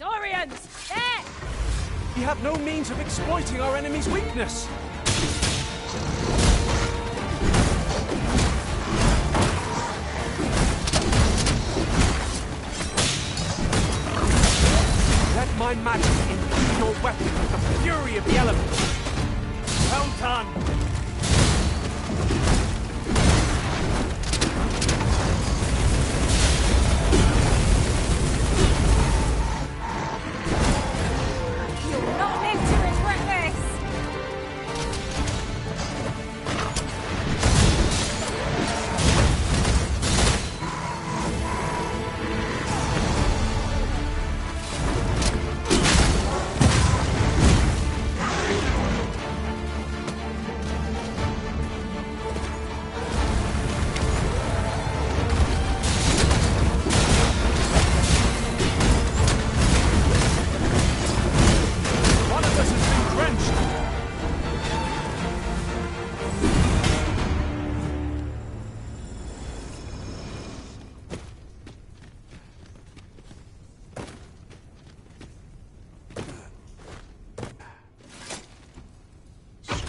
Saurians! There! We have no means of exploiting our enemy's weakness. Let my magic imbue your weapon with the fury of the elements. Well done! You'll not live to regret this! One of us has been drenched.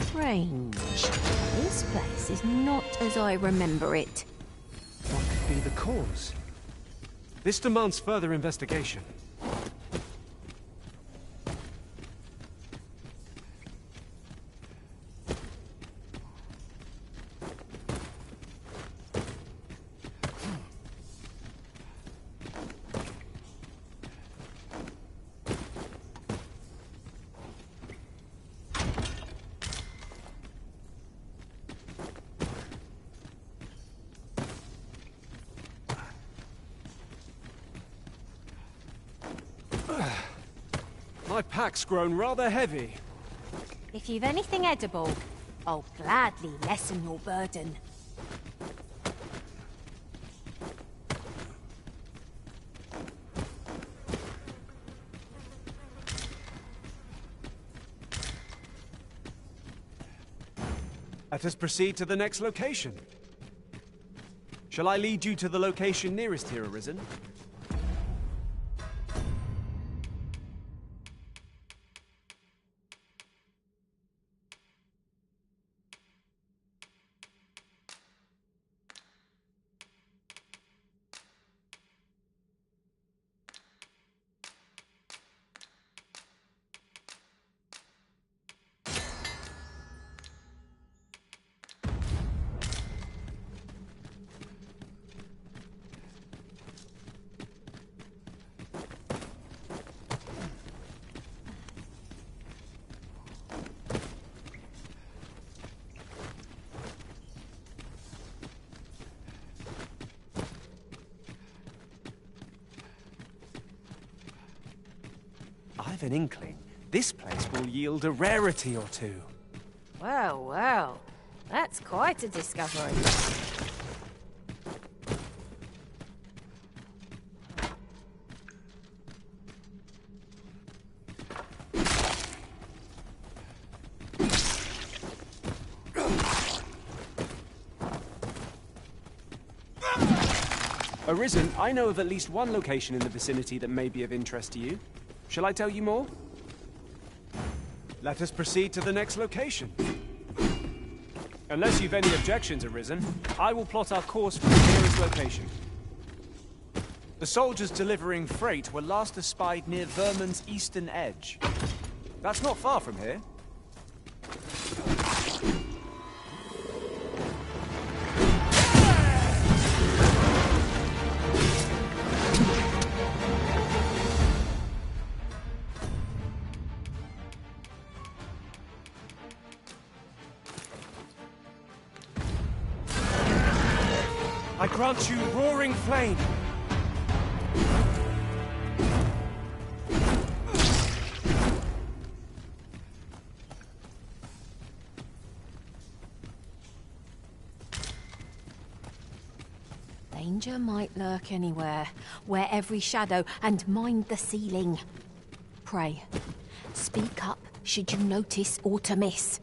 Strange. This place is not as I remember it. What could be the cause? This demands further investigation. My pack's grown rather heavy. If you've anything edible, I'll gladly lessen your burden. Let us proceed to the next location. Shall I lead you to the location nearest here, Arisen? I've an inkling. This place will yield a rarity or two. Well, well. That's quite a discovery. Arisen, I know of at least one location in the vicinity that may be of interest to you. Shall I tell you more? Let us proceed to the next location. Unless you've any objections, Arisen, I will plot our course for the nearest location. The soldiers delivering freight were last espied near Vermin's eastern edge. That's not far from here. I grant you roaring flame. Danger might lurk anywhere. Wear every shadow and mind the ceiling. Pray, speak up should you notice or to miss.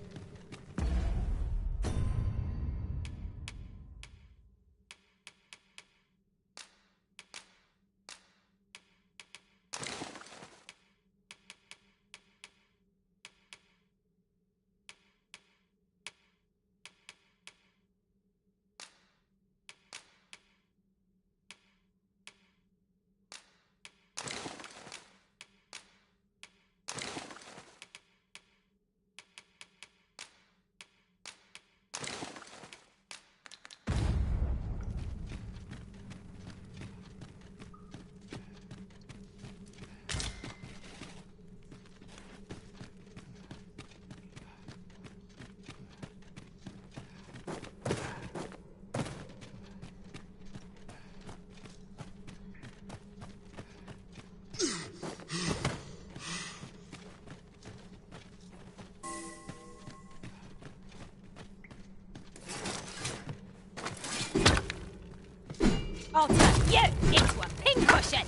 I'll turn you into a pincushion!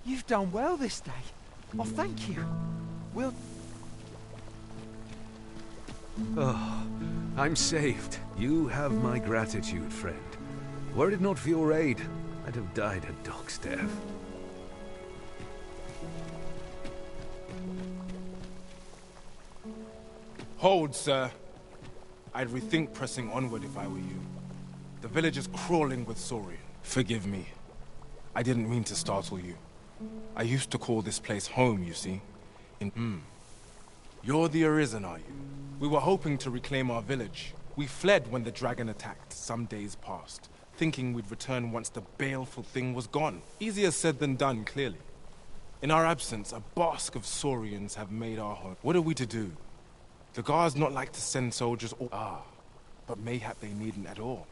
You've done well this day. Oh, thank you. We'll... Oh, I'm saved. You have my gratitude, friend. Were it not for your aid, I'd have died a dog's death. Hold, sir. I'd rethink pressing onward if I were you. The village is crawling with Saurian. Forgive me. I didn't mean to startle you. I used to call this place home, you see. You're the Arisen, are you? We were hoping to reclaim our village. We fled when the dragon attacked some days past, thinking we'd return once the baleful thing was gone. Easier said than done, clearly. In our absence, a bask of Saurians have made our home. What are we to do? The guards not like to send soldiers but mayhap they needn't at all.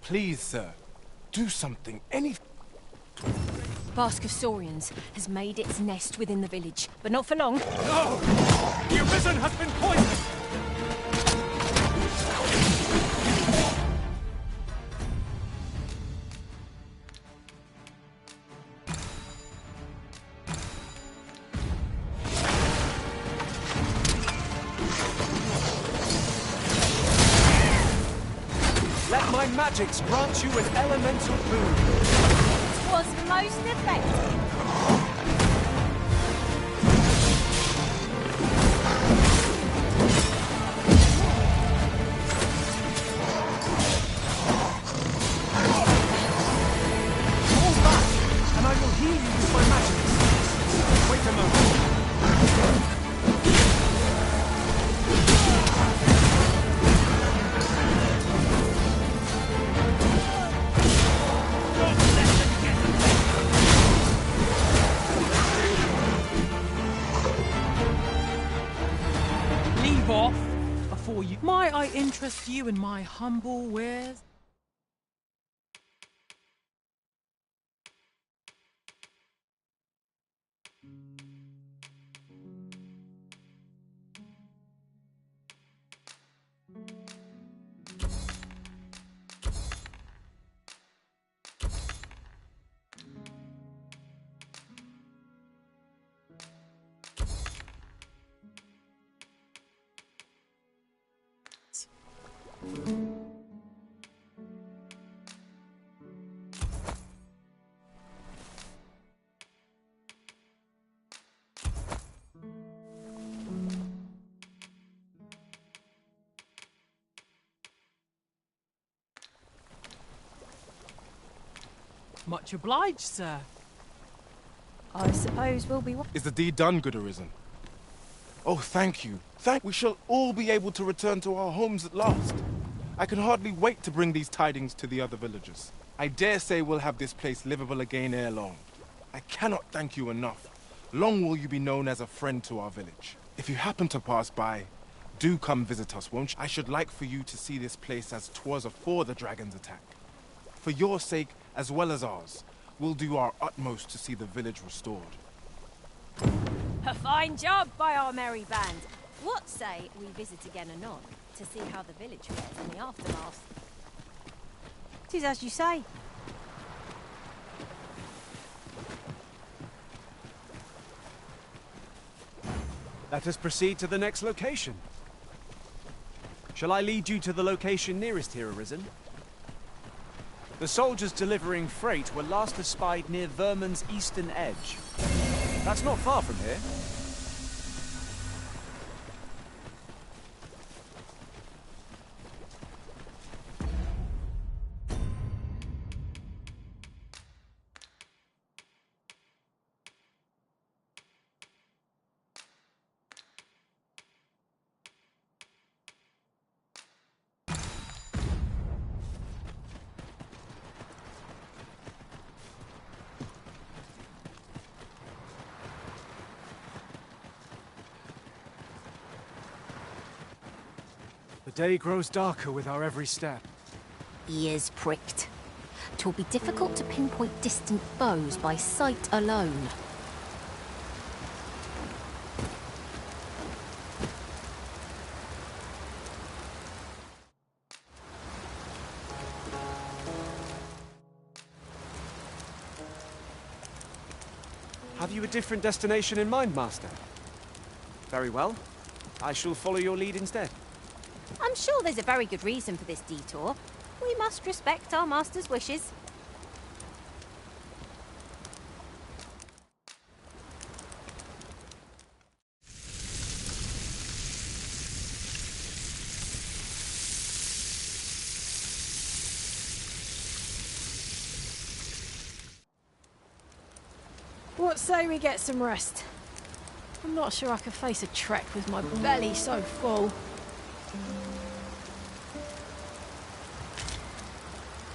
Please, sir, do something, anything. Bask of Saurians has made its nest within the village, but not for long. No! The Arisen has been poisoned! Let my magics grant you an elemental boon. Was most effective. Fall back, and I will heal you with my magic. Wait a moment. Leave off before you... Might I interest you in my humble wares? Much obliged, sir. I suppose we'll be... Is the deed done, good Arisen? Oh, thank you. We shall all be able to return to our homes at last. I can hardly wait to bring these tidings to the other villagers. I dare say we'll have this place livable again ere long. I cannot thank you enough. Long will you be known as a friend to our village. If you happen to pass by, do come visit us, won't you? I should like for you to see this place as 'twas afore the dragon's attack. For your sake, as well as ours, we'll do our utmost to see the village restored. A fine job by our merry band. What say we visit again anon to see how the village fares in the aftermath? 'Tis as you say. Let us proceed to the next location. Shall I lead you to the location nearest here, Arisen? The soldiers delivering freight were last espied near Vermin's eastern edge. That's not far from here. The day grows darker with our every step. Ears pricked. 'Twill be difficult to pinpoint distant foes by sight alone. Have you a different destination in mind, Master? Very well. I shall follow your lead instead. I'm sure there's a very good reason for this detour. We must respect our master's wishes. What say we get some rest? I'm not sure I could face a trek with my belly so full.